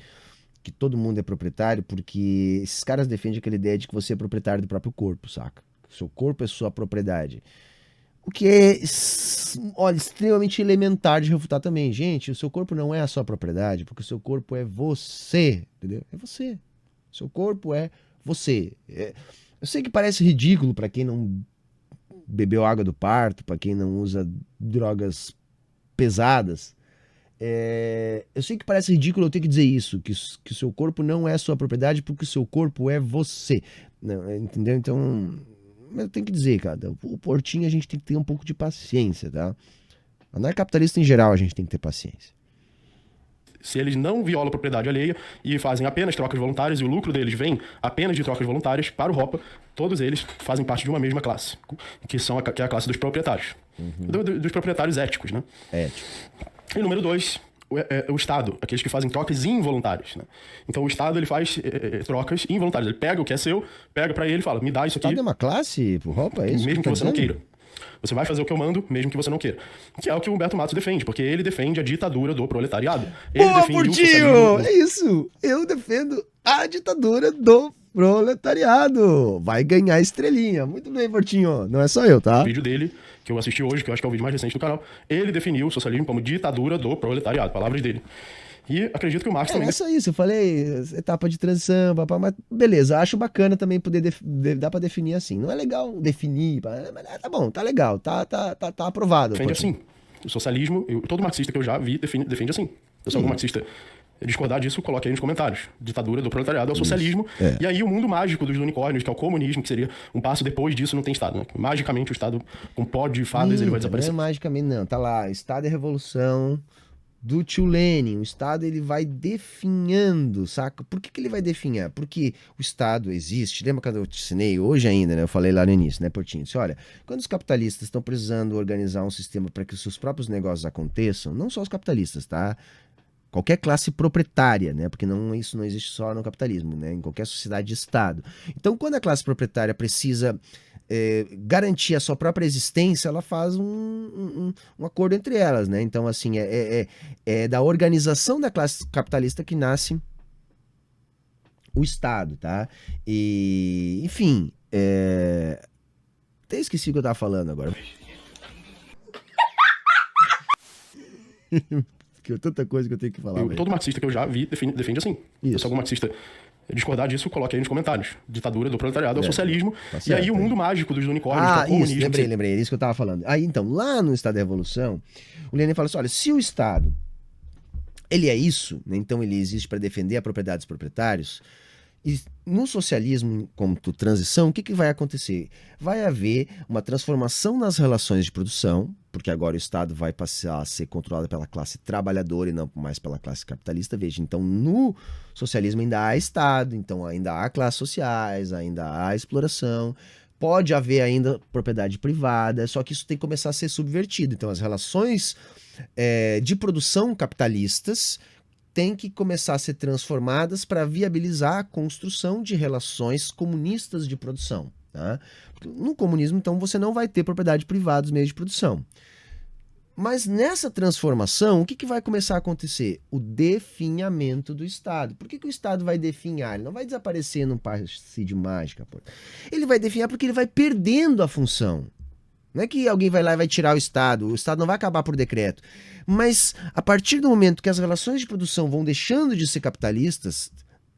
que todo mundo é proprietário, porque esses caras defendem aquela ideia de que você é proprietário do próprio corpo, saca? Seu corpo é sua propriedade. O que é, olha, extremamente elementar de refutar também. Gente, o seu corpo não é a sua propriedade, porque o seu corpo é você, entendeu? É você. O seu corpo é você. Eu sei que parece ridículo para quem não bebeu água do parto, para quem não usa drogas pesadas. Eu sei que parece ridículo eu ter que dizer isso, que o seu corpo não é sua propriedade, porque o seu corpo é você. Não, entendeu? Então, eu tenho que dizer, cara, o Portinho a gente tem que ter um pouco de paciência, tá? Anarcapitalista em geral a gente tem que ter paciência. Se eles não violam a propriedade alheia e fazem apenas trocas voluntárias e o lucro deles vem apenas de trocas voluntárias, para o Hoppe, todos eles fazem parte de uma mesma classe, que é a classe dos proprietários. Dos proprietários éticos, né? Ético. E número 2, o Estado, aqueles que fazem trocas involuntárias, né? Então o Estado ele faz trocas involuntárias. Ele pega o que é seu, pega pra ele e fala, me dá isso aqui. O Estado é uma classe pro Hoppe, é isso? Mesmo que você não queira. Você vai fazer o que eu mando, mesmo que você não queira. Que é o que o Humberto Matos defende, porque ele defende a ditadura do proletariado. Ele defende o socialismo. É isso! Eu defendo a ditadura do proletariado. Vai ganhar estrelinha. Muito bem, Portinho. Não é só eu, tá? O vídeo dele, que eu assisti hoje, que eu acho que é o vídeo mais recente do canal, ele definiu o socialismo como ditadura do proletariado. Palavras dele. E acredito que o Marx também... É só isso, eu falei etapa de transição, papá, mas beleza, acho bacana também poder, dá pra definir assim. Não é legal definir, mas tá bom, tá legal, tá aprovado. Defende assim. O socialismo, todo marxista que eu já vi defende assim. Se algum marxista discordar disso, coloque aí nos comentários. Ditadura do proletariado é o socialismo. E aí o mundo mágico dos unicórnios, que é o comunismo, que seria um passo depois disso, não tem Estado, né? Magicamente o Estado, com pó de fadas, ele vai desaparecer. Não é magicamente, não. Tá lá, Estado e Revolução do tio Lenin. O Estado ele vai definhando, saca? Por que ele vai definhar? Porque o Estado existe. Lembra quando eu te ensinei hoje ainda, né? Eu falei lá no início, né, Portinho? Disse, olha, quando os capitalistas estão precisando organizar um sistema para que os seus próprios negócios aconteçam, não só os capitalistas, tá? Qualquer classe proprietária, né? Porque isso não existe só no capitalismo, né? Em qualquer sociedade de Estado. Então, quando a classe proprietária precisa garantir a sua própria existência, ela faz um acordo entre elas, né? Então, assim, é da organização da classe capitalista que nasce o Estado, tá? E, enfim, até esqueci o que eu tava falando agora. Tanta coisa que eu tenho que falar. Todo marxista que eu já vi defende assim. Se algum marxista discordar disso, coloque aí nos comentários. Ditadura do proletariado é o socialismo. Tá certo, e aí o mundo mágico dos unicórnios, que é o comunismo. Isso, lembrei, é isso que eu tava falando. Aí então, lá no Estado da Revolução, o Lenin fala assim, olha, se o Estado ele é isso, né? Então ele existe para defender a propriedade dos proprietários. E no socialismo, como transição, o que vai acontecer? Vai haver uma transformação nas relações de produção, porque agora o Estado vai passar a ser controlado pela classe trabalhadora e não mais pela classe capitalista. Veja, então no socialismo ainda há Estado, então ainda há classes sociais, ainda há exploração, pode haver ainda propriedade privada, só que isso tem que começar a ser subvertido. Então as relações de produção capitalistas têm que começar a ser transformadas para viabilizar a construção de relações comunistas de produção. Tá? No comunismo, então, você não vai ter propriedade privada dos meios de produção. Mas nessa transformação, o que vai começar a acontecer? O definhamento do Estado. Por que o Estado vai definhar? Ele não vai desaparecer num passe de mágica. Pô. Ele vai definhar porque ele vai perdendo a função. Não é que alguém vai lá e vai tirar o Estado não vai acabar por decreto. Mas a partir do momento que as relações de produção vão deixando de ser capitalistas,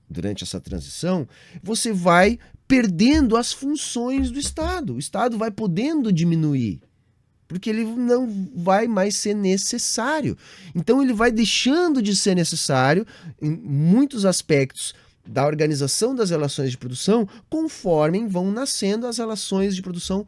durante essa transição, você vai perdendo as funções do Estado. O Estado vai podendo diminuir, porque ele não vai mais ser necessário. Então ele vai deixando de ser necessário em muitos aspectos da organização das relações de produção, conforme vão nascendo as relações de produção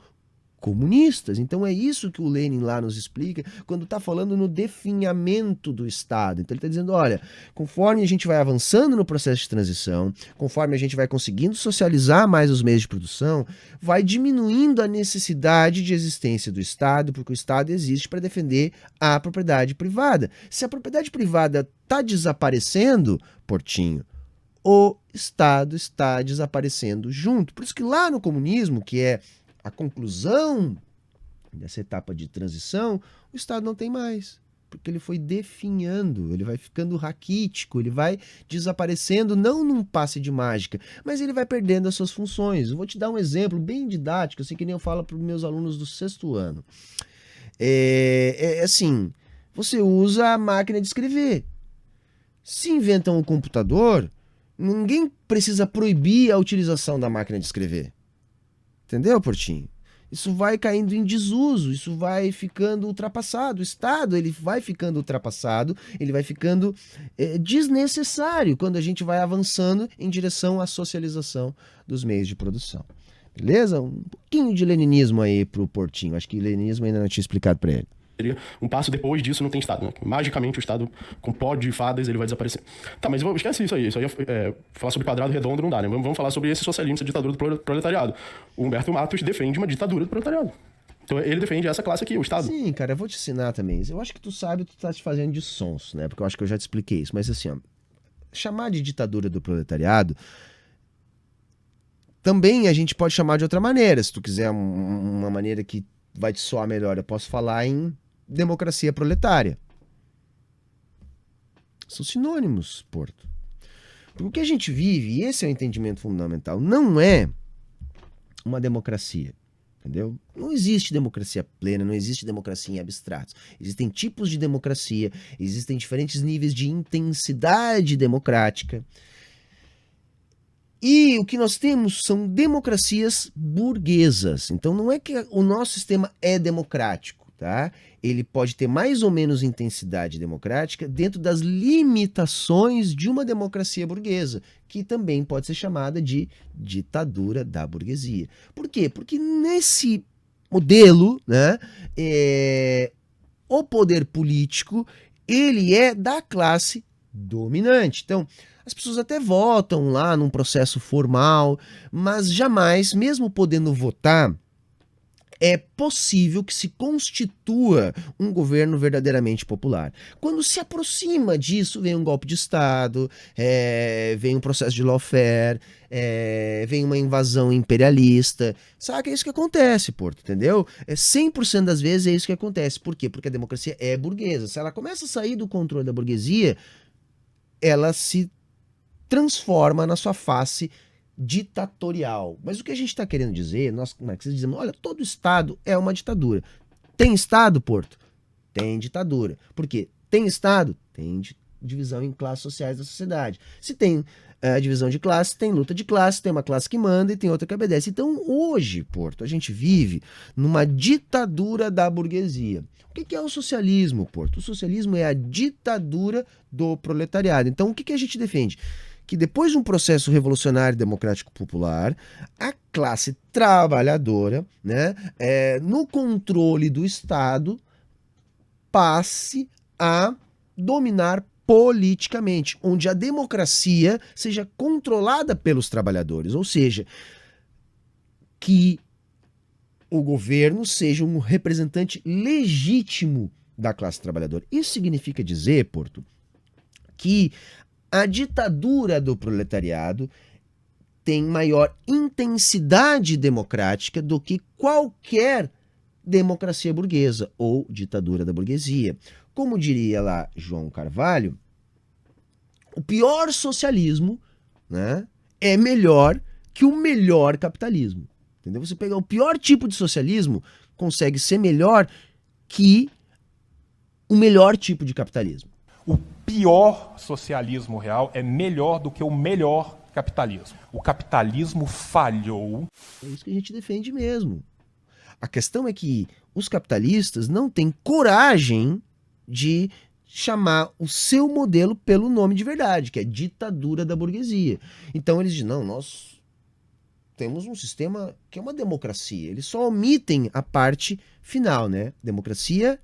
comunistas. Então é isso que o Lenin lá nos explica quando está falando no definhamento do Estado. Então ele está dizendo, olha, conforme a gente vai avançando no processo de transição, conforme a gente vai conseguindo socializar mais os meios de produção, vai diminuindo a necessidade de existência do Estado, porque o Estado existe para defender a propriedade privada. Se a propriedade privada está desaparecendo, Portinho, o Estado está desaparecendo junto. Por isso que lá no comunismo, que é a conclusão dessa etapa de transição, o Estado não tem mais, porque ele foi definhando, ele vai ficando raquítico, ele vai desaparecendo, não num passe de mágica, mas ele vai perdendo as suas funções. Eu vou te dar um exemplo bem didático, assim que nem eu falo para os meus alunos do 6º ano. Assim, você usa a máquina de escrever. Se inventam um computador, ninguém precisa proibir a utilização da máquina de escrever. Entendeu, Portinho? Isso vai caindo em desuso, isso vai ficando ultrapassado. O Estado ele vai ficando ultrapassado, ele vai ficando desnecessário quando a gente vai avançando em direção à socialização dos meios de produção. Beleza? Um pouquinho de leninismo aí pro Portinho. Acho que o leninismo ainda não tinha explicado para ele. Um passo depois disso não tem Estado, né? Magicamente o Estado, com pó de fadas, ele vai desaparecer. Tá, mas esquece isso aí. Isso aí falar sobre quadrado redondo não dá, né? Vamos falar sobre esse socialismo, essa ditadura do proletariado. O Humberto Matos defende uma ditadura do proletariado. Então ele defende essa classe aqui, o Estado. Sim, cara, eu vou te ensinar também. Eu acho que tu sabe, tu tá te fazendo de sonso, né? Porque eu acho que eu já te expliquei isso. Mas assim, ó, chamar de ditadura do proletariado também a gente pode chamar de outra maneira. Se tu quiser uma maneira que vai te soar melhor, eu posso falar em democracia proletária. São sinônimos, Porto. O que a gente vive, e esse é o entendimento fundamental, não é uma democracia. Entendeu? Não existe democracia plena, não existe democracia em abstratos. Existem tipos de democracia, existem diferentes níveis de intensidade democrática. E o que nós temos são democracias burguesas. Então não é que o nosso sistema é democrático. Tá? Ele pode ter mais ou menos intensidade democrática dentro das limitações de uma democracia burguesa, que também pode ser chamada de ditadura da burguesia. Por quê? Porque nesse modelo, né, o poder político ele é da classe dominante. Então, as pessoas até votam lá num processo formal, mas jamais, mesmo podendo votar, é possível que se constitua um governo verdadeiramente popular. Quando se aproxima disso, vem um golpe de Estado, vem um processo de lawfare, vem uma invasão imperialista. Sabe, é isso que acontece, Porto, entendeu? 100% das vezes é isso que acontece. Por quê? Porque a democracia é burguesa. Se ela começa a sair do controle da burguesia, ela se transforma na sua face ditatorial. Mas o que a gente está querendo dizer, nós marxistas dizemos, olha, todo Estado é uma ditadura. Tem Estado, Porto? Tem ditadura. Por quê? Tem Estado? Tem divisão em classes sociais da sociedade. Se tem a divisão de classe, tem luta de classe, tem uma classe que manda e tem outra que obedece. Então, hoje, Porto, a gente vive numa ditadura da burguesia. O que é o socialismo, Porto? O socialismo é a ditadura do proletariado. Então, o que a gente defende? Que depois de um processo revolucionário democrático popular, a classe trabalhadora, né, no controle do Estado, passe a dominar politicamente, onde a democracia seja controlada pelos trabalhadores, ou seja, que o governo seja um representante legítimo da classe trabalhadora. Isso significa dizer, Porto, que a ditadura do proletariado tem maior intensidade democrática do que qualquer democracia burguesa ou ditadura da burguesia. Como diria lá João Carvalho, o pior socialismo, né, é melhor que o melhor capitalismo. Entendeu? Você pegar o pior tipo de socialismo, consegue ser melhor que o melhor tipo de capitalismo. O pior socialismo real é melhor do que o melhor capitalismo. O capitalismo falhou. É isso que a gente defende mesmo. A questão é que os capitalistas não têm coragem de chamar o seu modelo pelo nome de verdade, que é ditadura da burguesia. Então eles dizem, não, nós temos um sistema que é uma democracia. Eles só omitem a parte final, né? Democracia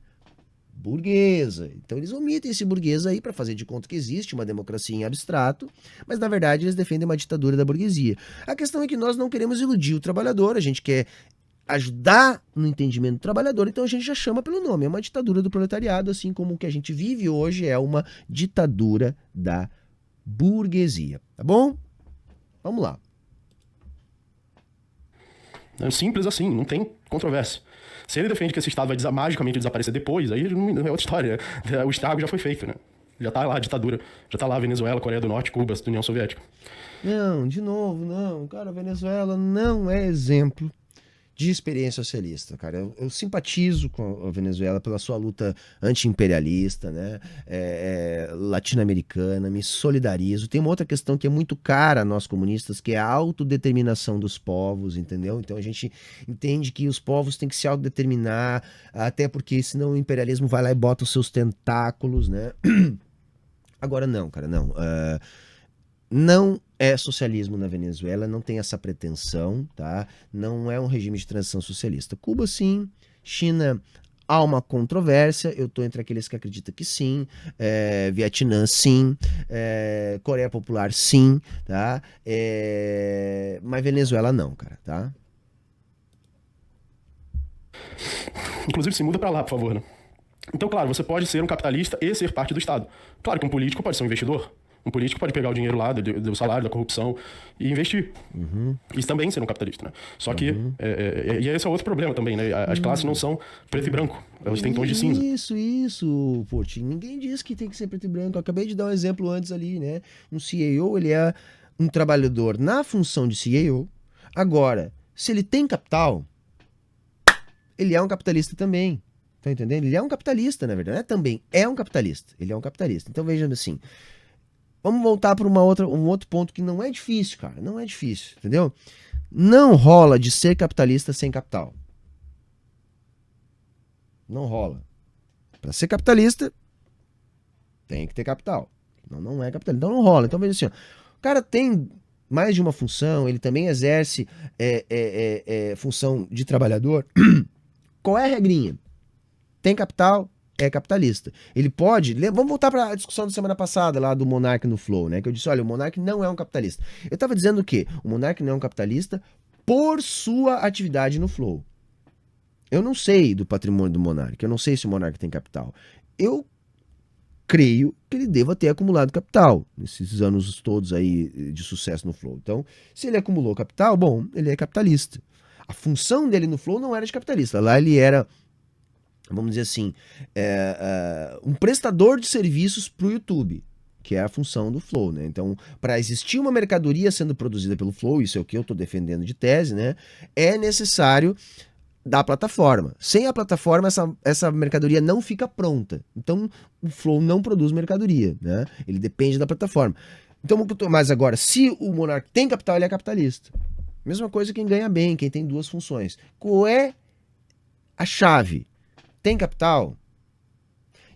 burguesa. Então eles omitem esse burguês aí para fazer de conta que existe uma democracia em abstrato, mas na verdade eles defendem uma ditadura da burguesia. A questão é que nós não queremos iludir o trabalhador, a gente quer ajudar no entendimento do trabalhador, então a gente já chama pelo nome, é uma ditadura do proletariado, assim como o que a gente vive hoje é uma ditadura da burguesia, tá bom? Vamos lá. É simples assim, não tem controvérsia. Se ele defende que esse Estado vai magicamente desaparecer depois, aí não é outra história. O estrago já foi feito, né? Já tá lá a ditadura, já tá lá a Venezuela, Coreia do Norte, Cuba, União Soviética. Não, de novo, não. Cara, a Venezuela não é exemplo de experiência socialista, cara. Eu simpatizo com a Venezuela pela sua luta anti-imperialista, né? Latino-americana, me solidarizo. Tem uma outra questão que é muito cara a nós comunistas, que é a autodeterminação dos povos, entendeu? Então a gente entende que os povos têm que se autodeterminar, até porque senão o imperialismo vai lá e bota os seus tentáculos, né? Agora não, cara, não. Não é socialismo na Venezuela, não tem essa pretensão, tá? Não é um regime de transição socialista. Cuba, sim. China, há uma controvérsia. Eu tô entre aqueles que acreditam que sim. Vietnã, sim. Coreia Popular, sim, tá? Mas Venezuela não, cara, tá? Inclusive, se muda pra lá, por favor, né? Então, claro, você pode ser um capitalista e ser parte do Estado. Claro que um político pode ser um investidor. Um político pode pegar o dinheiro lá do salário, da corrupção e investir. Uhum. Isso também ser um capitalista, né? Só que, e esse é outro problema também, né? As classes não são preto e branco, elas têm tons de cinza. Isso, Porti. Ninguém diz que tem que ser preto e branco. Eu acabei de dar um exemplo antes ali, né? Um CEO, ele é um trabalhador na função de CEO. Agora, se ele tem capital, ele é um capitalista também. Tá entendendo? Ele é um capitalista, na verdade. Não é também, é um capitalista. Ele é um capitalista. Então, vejam assim. Vamos voltar para um outro ponto que não é difícil, cara. Não é difícil, entendeu? Não rola de ser capitalista sem capital. Não rola. Para ser capitalista, tem que ter capital. Não é capitalista. Então não rola. Então veja assim, ó, o cara tem mais de uma função, ele também exerce função de trabalhador. Qual é a regrinha? Tem capital, é capitalista. Ele pode... Vamos voltar para a discussão da semana passada lá do Monark no Flow, né? Que eu disse, olha, o Monark não é um capitalista. Eu estava dizendo o quê? O Monark não é um capitalista por sua atividade no Flow. Eu não sei do patrimônio do Monark. Eu não sei se o Monark tem capital. Eu creio que ele deva ter acumulado capital nesses anos todos aí de sucesso no Flow. Então, se ele acumulou capital, bom, ele é capitalista. A função dele no Flow não era de capitalista. Lá ele era... vamos dizer assim, um prestador de serviços para o YouTube, que é a função do Flow, né? Então, para existir uma mercadoria sendo produzida pelo Flow, isso é o que eu estou defendendo de tese, né? É necessário da plataforma. Sem a plataforma, essa mercadoria não fica pronta. Então, o Flow não produz mercadoria, né? Ele depende da plataforma. Então, mas agora, se o monarca tem capital, ele é capitalista. Mesma coisa quem ganha bem, quem tem duas funções. Qual é a chave? Tem capital?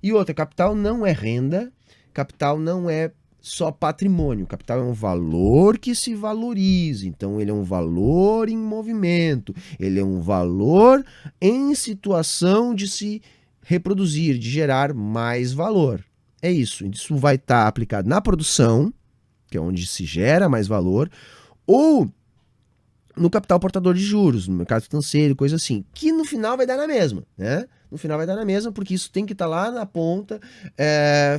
E outra, capital não é renda, capital não é só patrimônio. Capital é um valor que se valoriza. Então, ele é um valor em movimento. Ele é um valor em situação de se reproduzir, de gerar mais valor. É isso. Isso vai estar aplicado na produção, que é onde se gera mais valor, ou no capital portador de juros, no mercado financeiro, coisa assim, que no final vai dar na mesma, né? No final vai dar na mesma, porque isso tem que estar lá na ponta,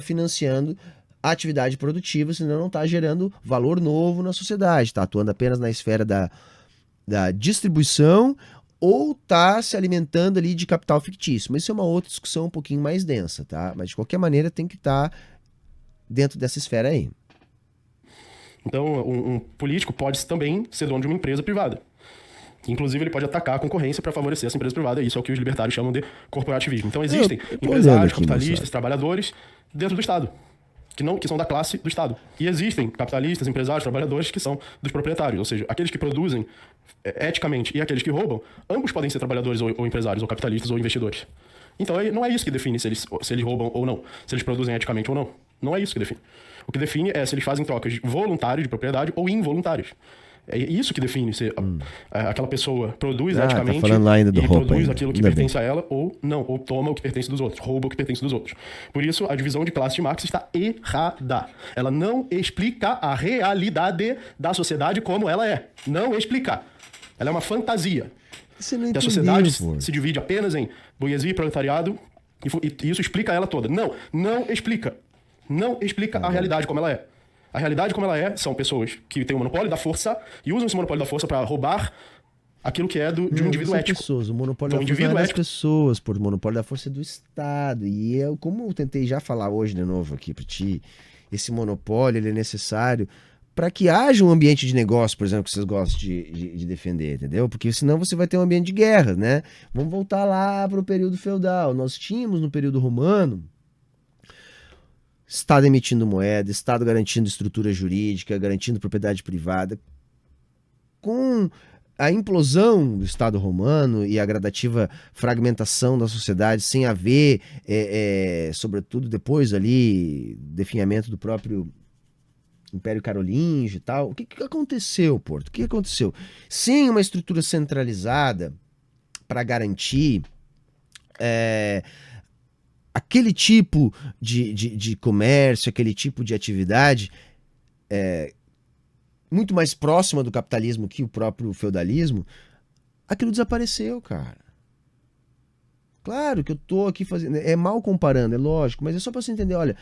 financiando a atividade produtiva, senão não está gerando valor novo na sociedade, está atuando apenas na esfera da distribuição ou está se alimentando ali de capital fictício. Mas isso é uma outra discussão um pouquinho mais densa, tá? Mas de qualquer maneira tem que estar dentro dessa esfera aí. Então, um político pode também ser dono de uma empresa privada. Inclusive, ele pode atacar a concorrência para favorecer essa empresa privada. Isso é o que os libertários chamam de corporativismo. Então, existem empresários, capitalistas, trabalhadores dentro do Estado, que são da classe do Estado. E existem capitalistas, empresários, trabalhadores que são dos proprietários. Ou seja, aqueles que produzem eticamente e aqueles que roubam, ambos podem ser trabalhadores ou empresários, ou capitalistas ou investidores. Então, não é isso que define se eles roubam ou não, se eles produzem eticamente ou não. Não é isso que define. O que define é se eles fazem trocas voluntárias de propriedade ou involuntárias. É isso que define se aquela pessoa produz eticamente e produz aquilo que pertence a ela ou não, ou toma o que pertence dos outros, rouba o que pertence dos outros. Por isso, a divisão de classe de Marx está errada. Ela não explica a realidade da sociedade como ela é. Não explica. Ela é uma fantasia. Você não entendeu, que a sociedade se divide apenas em burguesia e proletariado e isso explica ela toda. Não explica. Não explica a realidade como ela é. A realidade como ela é são pessoas que têm o monopólio da força e usam esse monopólio da força para roubar aquilo que é de um indivíduo ético. Pessoas. O monopólio da força não é das pessoas, por o monopólio da força é do Estado. E como eu tentei já falar hoje de novo aqui para ti, esse monopólio ele é necessário para que haja um ambiente de negócio, por exemplo, que vocês gostam de defender, entendeu? Porque senão você vai ter um ambiente de guerra, né? Vamos voltar lá para o período feudal. Nós tínhamos no período romano Estado emitindo moeda, Estado garantindo estrutura jurídica, garantindo propriedade privada. Com a implosão do Estado romano e a gradativa fragmentação da sociedade, sem haver, sobretudo depois ali, definhamento do próprio Império Carolíngio e tal, o que aconteceu, Porto? O que aconteceu? Sem uma estrutura centralizada para garantir aquele tipo de comércio, aquele tipo de atividade muito mais próxima do capitalismo que o próprio feudalismo, aquilo desapareceu, cara. Claro que eu tô aqui fazendo... É mal comparando, é lógico, mas é só para você entender, olha,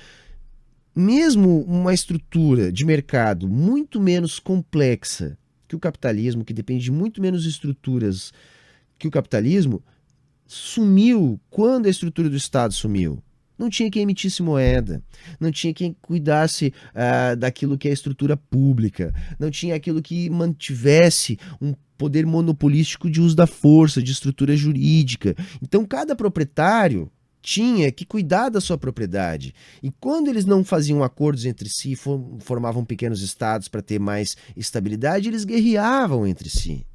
mesmo uma estrutura de mercado muito menos complexa que o capitalismo, que depende de muito menos estruturas que o capitalismo, sumiu quando a estrutura do Estado sumiu. Não tinha quem emitisse moeda, não tinha quem cuidasse daquilo que é a estrutura pública, não tinha aquilo que mantivesse um poder monopolístico de uso da força, de estrutura jurídica. Então cada proprietário tinha que cuidar da sua propriedade. E quando eles não faziam acordos entre si, formavam pequenos estados para ter mais estabilidade, eles guerreavam entre si.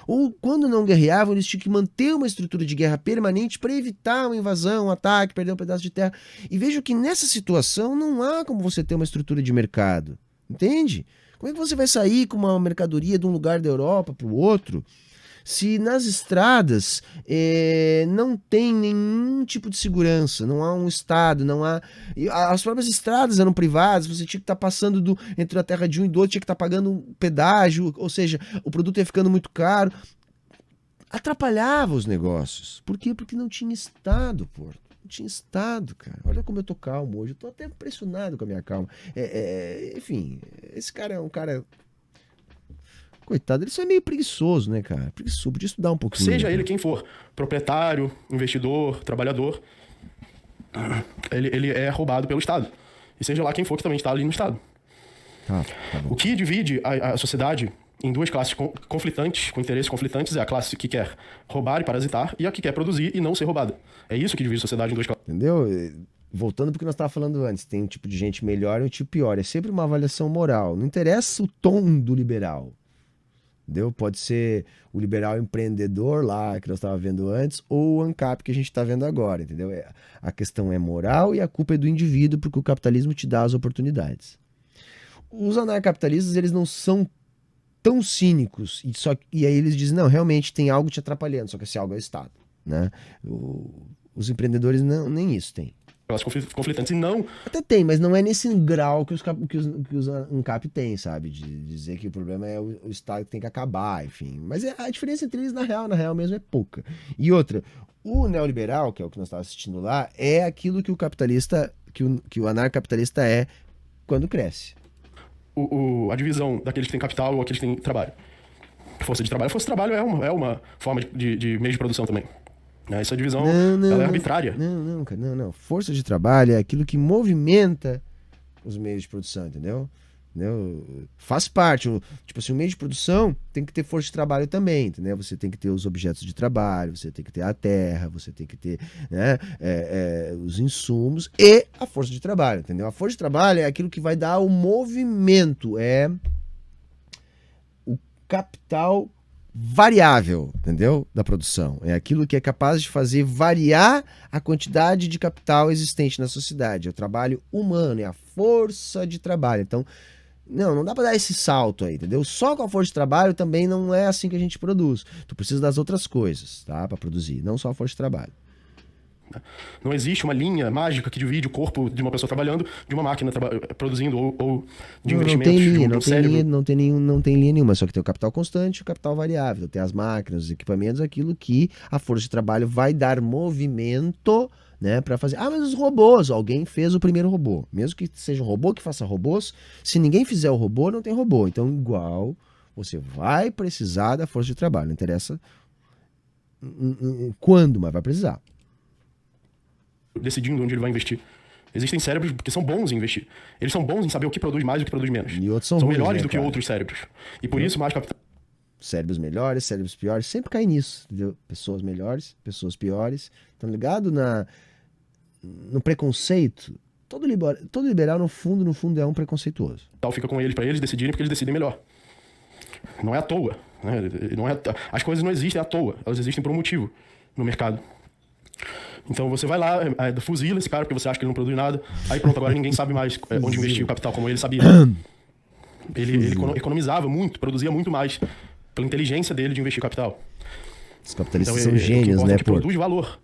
Ou quando não guerreavam, eles tinham que manter uma estrutura de guerra permanente para evitar uma invasão, um ataque, perder um pedaço de terra. E vejo que nessa situação não há como você ter uma estrutura de mercado. Entende? Como é que você vai sair com uma mercadoria de um lugar da Europa para o outro se nas estradas não tem nenhum tipo de segurança, não há um Estado, não há... As próprias estradas eram privadas, você tinha que estar passando entre a terra de um e do outro, tinha que estar pagando um pedágio, ou seja, o produto ia ficando muito caro. Atrapalhava os negócios. Por quê? Porque não tinha Estado, Porto. Não tinha Estado, cara. Olha como eu tô calmo hoje, eu tô até impressionado com a minha calma. Enfim, esse cara é um cara... Coitado, ele só é meio preguiçoso, né, cara? Preguiçoso, podia estudar um pouquinho. Seja ele quem for, proprietário, investidor, trabalhador, ele é roubado pelo Estado. E seja lá quem for que também está ali no Estado. Tá bom. O que divide a sociedade em duas classes conflitantes, com interesses conflitantes, é a classe que quer roubar e parasitar e a que quer produzir e não ser roubada. É isso que divide a sociedade em duas classes. Entendeu? voltando pro que nós estávamos falando antes, tem um tipo de gente melhor e um tipo pior. É sempre uma avaliação moral. Não interessa o tom do liberal. Entendeu? Pode ser o liberal empreendedor lá, que nós estávamos vendo antes, ou o ANCAP que a gente está vendo agora, entendeu? A questão é moral e a culpa é do indivíduo, porque o capitalismo te dá as oportunidades. Os anarcapitalistas, eles não são tão cínicos, e aí eles dizem, não, realmente tem algo te atrapalhando, só que esse algo é o Estado, né? Os empreendedores, não, nem isso tem. Elas conflitantes e não... Até tem, mas não é nesse grau que os ANCAP tem, sabe? De dizer que o problema é o Estado que tem que acabar, enfim. Mas a diferença entre eles, na real mesmo, é pouca. E outra, o neoliberal, que é o que nós estávamos assistindo lá, é aquilo que o capitalista, que o anarcapitalista é quando cresce. A divisão daqueles que têm capital ou aqueles que têm trabalho. Força de trabalho é uma forma de meio de produção também. Essa divisão ela é arbitrária. Não. Força de trabalho é aquilo que movimenta os meios de produção, entendeu? Faz parte. Tipo assim, o meio de produção tem que ter força de trabalho também, entendeu? Você tem que ter os objetos de trabalho, você tem que ter a terra, você tem que ter, né, os insumos e a força de trabalho, entendeu? A força de trabalho é aquilo que vai dar o movimento, é o capital variável, entendeu? Da produção. É aquilo que é capaz de fazer variar a quantidade de capital existente na sociedade. É o trabalho humano, é a força de trabalho. Então, não dá para dar esse salto aí, entendeu? Só com a força de trabalho também não é assim que a gente produz. Tu precisa das outras coisas, tá? Para produzir, não só a força de trabalho. Não existe uma linha mágica que divide o corpo de uma pessoa trabalhando de uma máquina produzindo ou de investimentos de um cérebro. Não tem linha nenhuma, só que tem o capital constante e o capital variável. Tem as máquinas, os equipamentos, aquilo que a força de trabalho vai dar movimento, né, para fazer. Ah, mas os robôs, alguém fez o primeiro robô. Mesmo que seja um robô que faça robôs, se ninguém fizer o robô, não tem robô. Então, igual, você vai precisar da força de trabalho. Não interessa quando, mas vai precisar. Decidindo onde ele vai investir. Existem cérebros que são bons em investir. Eles são bons em saber o que produz mais e o que produz menos. E outros são ruins, melhores, melhores né, do que outros cérebros. E por isso mais capital. Cérebros melhores, cérebros piores, sempre cai nisso, entendeu? Pessoas melhores, pessoas piores. Estão ligados no preconceito? Todo liberal, no fundo, é um preconceituoso. Fica com eles para eles decidirem porque eles decidem melhor. Não é à toa. Né? As coisas não existem à toa. Elas existem por um motivo no mercado. Então você vai lá, fuzila esse cara porque você acha que ele não produz nada. Aí pronto, agora ninguém sabe mais onde investir o capital como ele sabia. Ele economizava muito, produzia muito mais pela inteligência dele de investir capital. Os capitalistas são gênios, né? Que produz valor.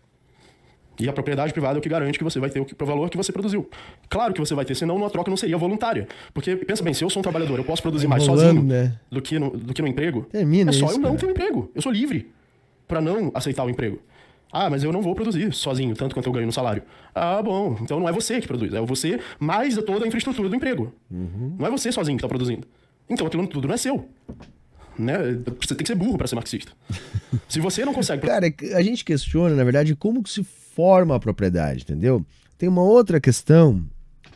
E a propriedade privada é o que garante que você vai ter o valor que você produziu. Claro que você vai ter, senão a troca não seria voluntária. Porque, pensa bem, se eu sou um trabalhador, eu posso produzir mais sozinho, né, do que no emprego. Termina só isso, eu não ter um emprego. Eu sou livre para não aceitar o emprego. Ah, mas eu não vou produzir sozinho, tanto quanto eu ganho no salário. Ah, bom, então não é você que produz, é você mais toda a infraestrutura do emprego. Não é você sozinho que está produzindo. Então aquilo tudo não é seu. Né? Você tem que ser burro para ser marxista. Se você não consegue... Cara, a gente questiona, na verdade, como que se forma a propriedade, entendeu? Tem uma outra questão,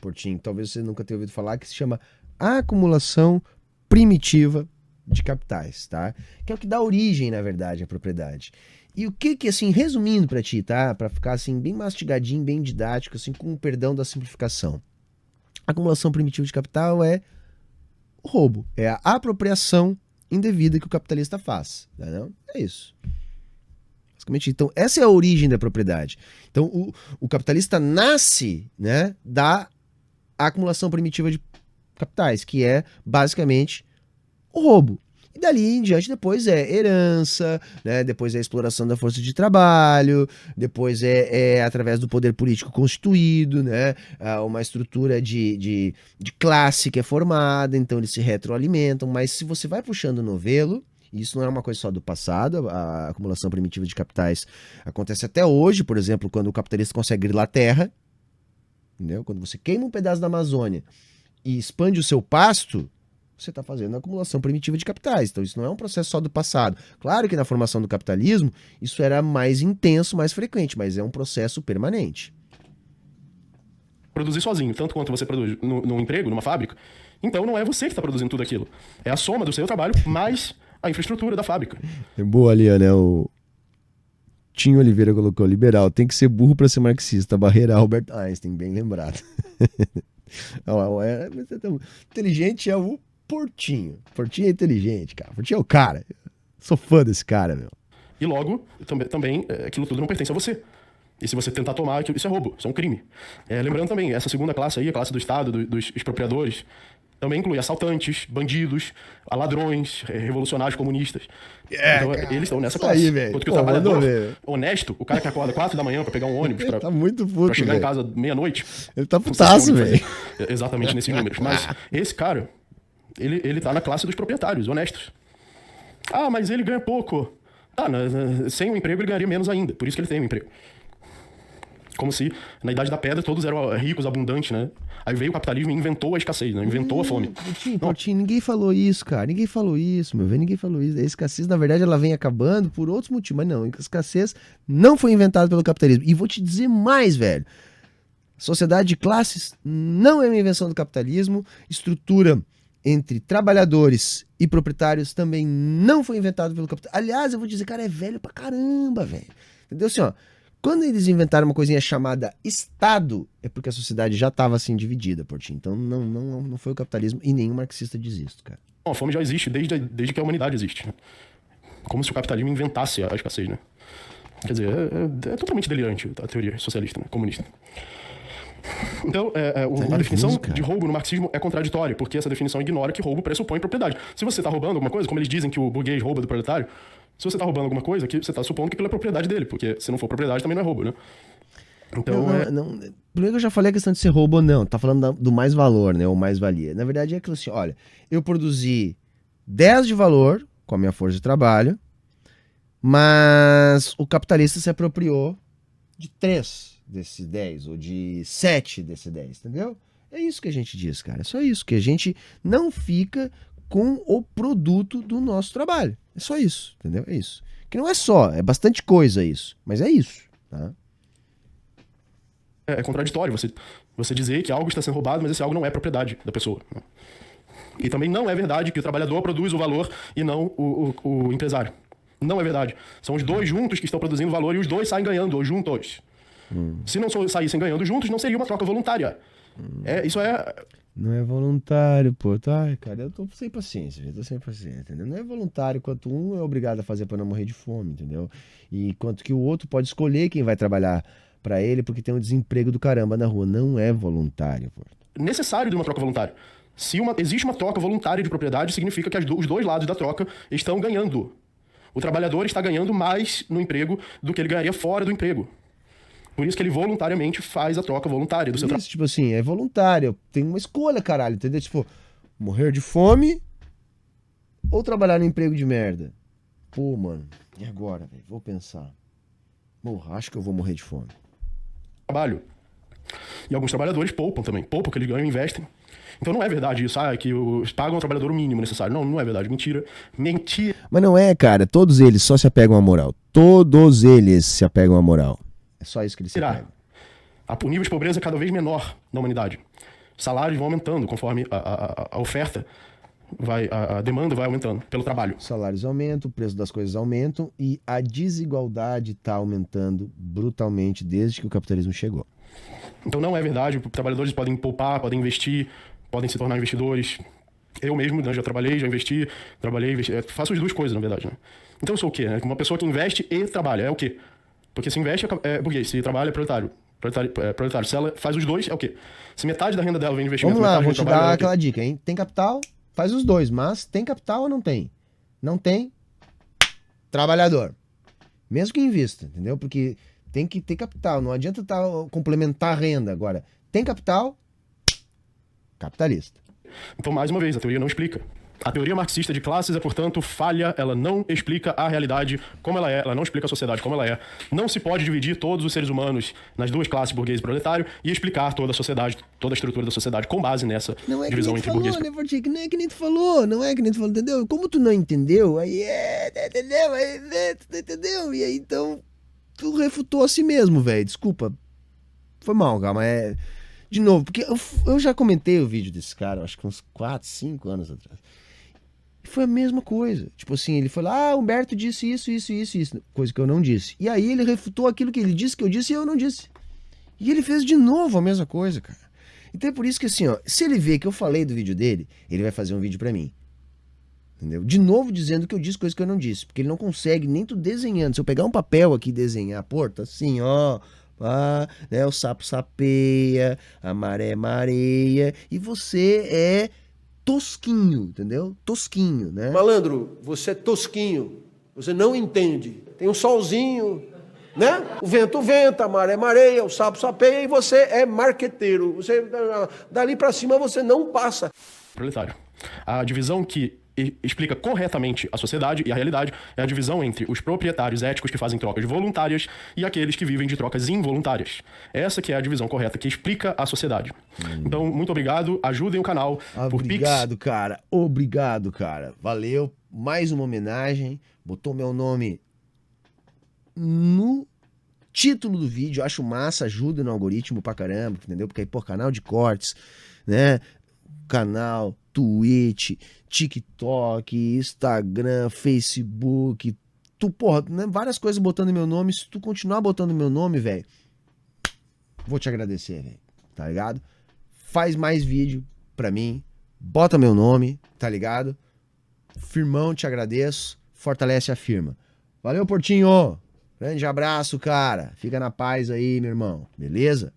Portinho, talvez você nunca tenha ouvido falar, que se chama acumulação primitiva de capitais, tá? Que é o que dá origem, na verdade, à propriedade. E o que assim, resumindo para ti, tá? Para ficar assim bem mastigadinho, bem didático, assim, com o perdão da simplificação. A acumulação primitiva de capital é o roubo, é a apropriação indevida que o capitalista faz, não? É isso. Basicamente, então essa é a origem da propriedade. Então o capitalista nasce, né, da acumulação primitiva de capitais, que é basicamente o roubo. E dali em diante depois é herança, né? Depois é a exploração da força de trabalho, depois é através do poder político constituído, né? Uma estrutura de classe que é formada, então eles se retroalimentam, mas se você vai puxando o novelo, e isso não é uma coisa só do passado, a acumulação primitiva de capitais acontece até hoje, por exemplo, quando o capitalista consegue grilar terra, entendeu? Quando você queima um pedaço da Amazônia e expande o seu pasto, você está fazendo a acumulação primitiva de capitais. Então isso não é um processo só do passado. Claro que na formação do capitalismo isso era mais intenso, mais frequente, mas é um processo permanente. Produzir sozinho, tanto quanto você produz num emprego, numa fábrica, então não é você que está produzindo tudo aquilo. É a soma do seu trabalho mais a infraestrutura da fábrica. É boa ali, né? Tim Oliveira colocou: liberal, tem que ser burro pra ser marxista. Barreira Albert Einstein, bem lembrado. Inteligente é o Portinho. Portinho é inteligente, cara. Portinho é o cara. Sou fã desse cara, meu. E logo, também aquilo tudo não pertence a você. E se você tentar tomar, isso é roubo, isso é um crime. Lembrando também, essa segunda classe aí, a classe do Estado, dos expropriadores, também inclui assaltantes, bandidos, ladrões, revolucionários comunistas. Então, cara, eles estão nessa classe. Aí, enquanto que o trabalhador honesto, o cara que acorda 4 da manhã pra pegar um ônibus, pra, tá muito puto, pra chegar em casa meia-noite. Ele tá putaço, velho. Exatamente nesses números. Mas esse cara, ele tá na classe dos proprietários, honestos. Ah, mas ele ganha pouco. Sem o emprego ele ganharia menos ainda. Por isso que ele tem um emprego. Como se, na Idade da Pedra, todos eram ricos, abundantes, né? Aí veio o capitalismo e inventou a escassez, né? Inventou a fome. Portinho, ninguém falou isso, cara. Ninguém falou isso, meu velho. Ninguém falou isso. A escassez, na verdade, ela vem acabando por outros motivos. Mas não, a escassez não foi inventada pelo capitalismo. E vou te dizer mais, velho. Sociedade de classes não é uma invenção do capitalismo. Estrutura entre trabalhadores e proprietários também não foi inventado pelo capitalismo. Aliás, eu vou dizer, cara, é velho pra caramba, velho. Entendeu? Assim, ó. Quando eles inventaram uma coisinha chamada Estado, é porque a sociedade já estava assim dividida, Portinho. Então não foi o capitalismo e nenhum marxista diz isso, cara. A fome já existe desde que a humanidade existe. Né? Como se o capitalismo inventasse a escassez, né? Quer dizer, é totalmente delirante a teoria socialista, né? Comunista. Então, a definição de roubo no marxismo é contraditória, porque essa definição ignora que roubo pressupõe propriedade. Se você está roubando alguma coisa, como eles dizem que o burguês rouba do proletário, se você está roubando alguma coisa, você está supondo que aquilo é propriedade dele, porque se não for propriedade também não é roubo, né? Então, primeiro que eu já falei a questão de ser roubo ou não, tá falando do mais valor, né, ou mais valia. Na verdade é aquilo assim, olha, eu produzi 10 de valor com a minha força de trabalho, mas o capitalista se apropriou de 3 desses 10, ou de 7 desses 10, entendeu? É isso que a gente diz, cara, é só isso, que a gente não fica com o produto do nosso trabalho. É só isso, entendeu? É isso. Que não é só, é bastante coisa isso, mas é isso, tá? É contraditório você dizer que algo está sendo roubado, mas esse algo não é propriedade da pessoa. Né? E também não é verdade que o trabalhador produz o valor e não o empresário. Não é verdade. São os dois juntos que estão produzindo valor e os dois saem ganhando juntos. Se não saíssem ganhando juntos, não seria uma troca voluntária. Isso é... Não é voluntário, pô. Tá, cara, eu tô sem paciência, entendeu? Não é voluntário quanto um é obrigado a fazer para não morrer de fome, entendeu? E quanto que o outro pode escolher quem vai trabalhar para ele porque tem um desemprego do caramba na rua. Não é voluntário, pô. Necessário de uma troca voluntária. Se existe uma troca voluntária de propriedade, significa que os dois lados da troca estão ganhando. O trabalhador está ganhando mais no emprego do que ele ganharia fora do emprego. Por isso que ele voluntariamente faz a troca voluntária do seu trabalho. Tipo assim, é voluntário. Tem uma escolha, caralho, entendeu? Tipo, morrer de fome ou trabalhar no emprego de merda? Pô, mano, e agora, velho? Vou pensar. Porra, acho que eu vou morrer de fome. Trabalho. E alguns trabalhadores poupam também. Poupam o que eles ganham e investem. Então não é verdade isso, que pagam ao trabalhador o mínimo necessário. Não é verdade. Mentira. Mentira. Mas não é, cara. Todos eles só se apegam à moral. Todos eles se apegam à moral. É só isso que eles se apegam. O nível de pobreza é cada vez menor na humanidade. Salários vão aumentando conforme a oferta a demanda vai aumentando pelo trabalho. Os salários aumentam, o preço das coisas aumentam e a desigualdade está aumentando brutalmente desde que o capitalismo chegou. Então não é verdade. Trabalhadores podem poupar, podem investir, podem se tornar investidores. Eu mesmo, né, já trabalhei, já investi, faço as duas coisas, na verdade. Né? Então eu sou o quê? Né? Uma pessoa que investe e trabalha, é o quê? Porque se investe é burguês, se trabalha é proletário. Proletário. Se ela faz os dois, é o quê? Se metade da renda dela vem investimento... Vamos lá, vou te dar aquela dica, hein? Tem capital, faz os dois, mas tem capital ou não tem? Não tem, trabalhador. Mesmo que invista, entendeu? Porque tem que ter capital, não adianta complementar a renda. Agora, tem capital, capitalista. Então, mais uma vez, a teoria não explica. A teoria marxista de classes é, portanto, falha, ela não explica a realidade como ela é, ela não explica a sociedade como ela é. Não se pode dividir todos os seres humanos nas duas classes, burguês e proletário, e explicar toda a sociedade, toda a estrutura da sociedade com base nessa divisão entre burguês e proletário. Não é que nem tu falou, entendeu? Como tu não entendeu, aí entendeu? E aí, então, tu refutou a si mesmo, velho, desculpa. Foi mal, calma, de novo, porque eu já comentei o vídeo desse cara, acho que uns 4, 5 anos atrás. E foi a mesma coisa. Tipo assim, ele falou, Humberto disse isso. Coisa que eu não disse. E aí ele refutou aquilo que ele disse que eu disse e eu não disse. E ele fez de novo a mesma coisa, cara. Então é por isso que assim, ó, se ele vê que eu falei do vídeo dele, ele vai fazer um vídeo pra mim. Entendeu? De novo dizendo que eu disse coisa que eu não disse. Porque ele não consegue, nem tu desenhando. Se eu pegar um papel aqui e desenhar, tá assim, ó... né, o sapo sapeia, a maré mareia, e você é tosquinho, entendeu? Tosquinho, né? Malandro, você é tosquinho, você não entende. Tem um solzinho, né? O vento venta, a maré mareia, o sapo sapeia, e você é marqueteiro. Você, dali pra cima você não passa. Proletário. A divisão que explica corretamente a sociedade e a realidade é a divisão entre os proprietários éticos que fazem trocas voluntárias e aqueles que vivem de trocas involuntárias. Essa que é a divisão correta, que explica a sociedade. Então, muito obrigado, ajudem o canal por Pix. Obrigado, cara. Valeu, mais uma homenagem, botou meu nome no título do vídeo, acho massa, ajuda no algoritmo pra caramba, entendeu? Porque aí, canal de cortes, né? Canal, Twitch, TikTok, Instagram, Facebook, né, várias coisas botando meu nome. Se tu continuar botando meu nome, velho, vou te agradecer, velho, tá ligado? Faz mais vídeo pra mim, bota meu nome, tá ligado? Firmão, te agradeço, fortalece a firma. Valeu, Portinho, grande abraço, cara, fica na paz aí, meu irmão, beleza?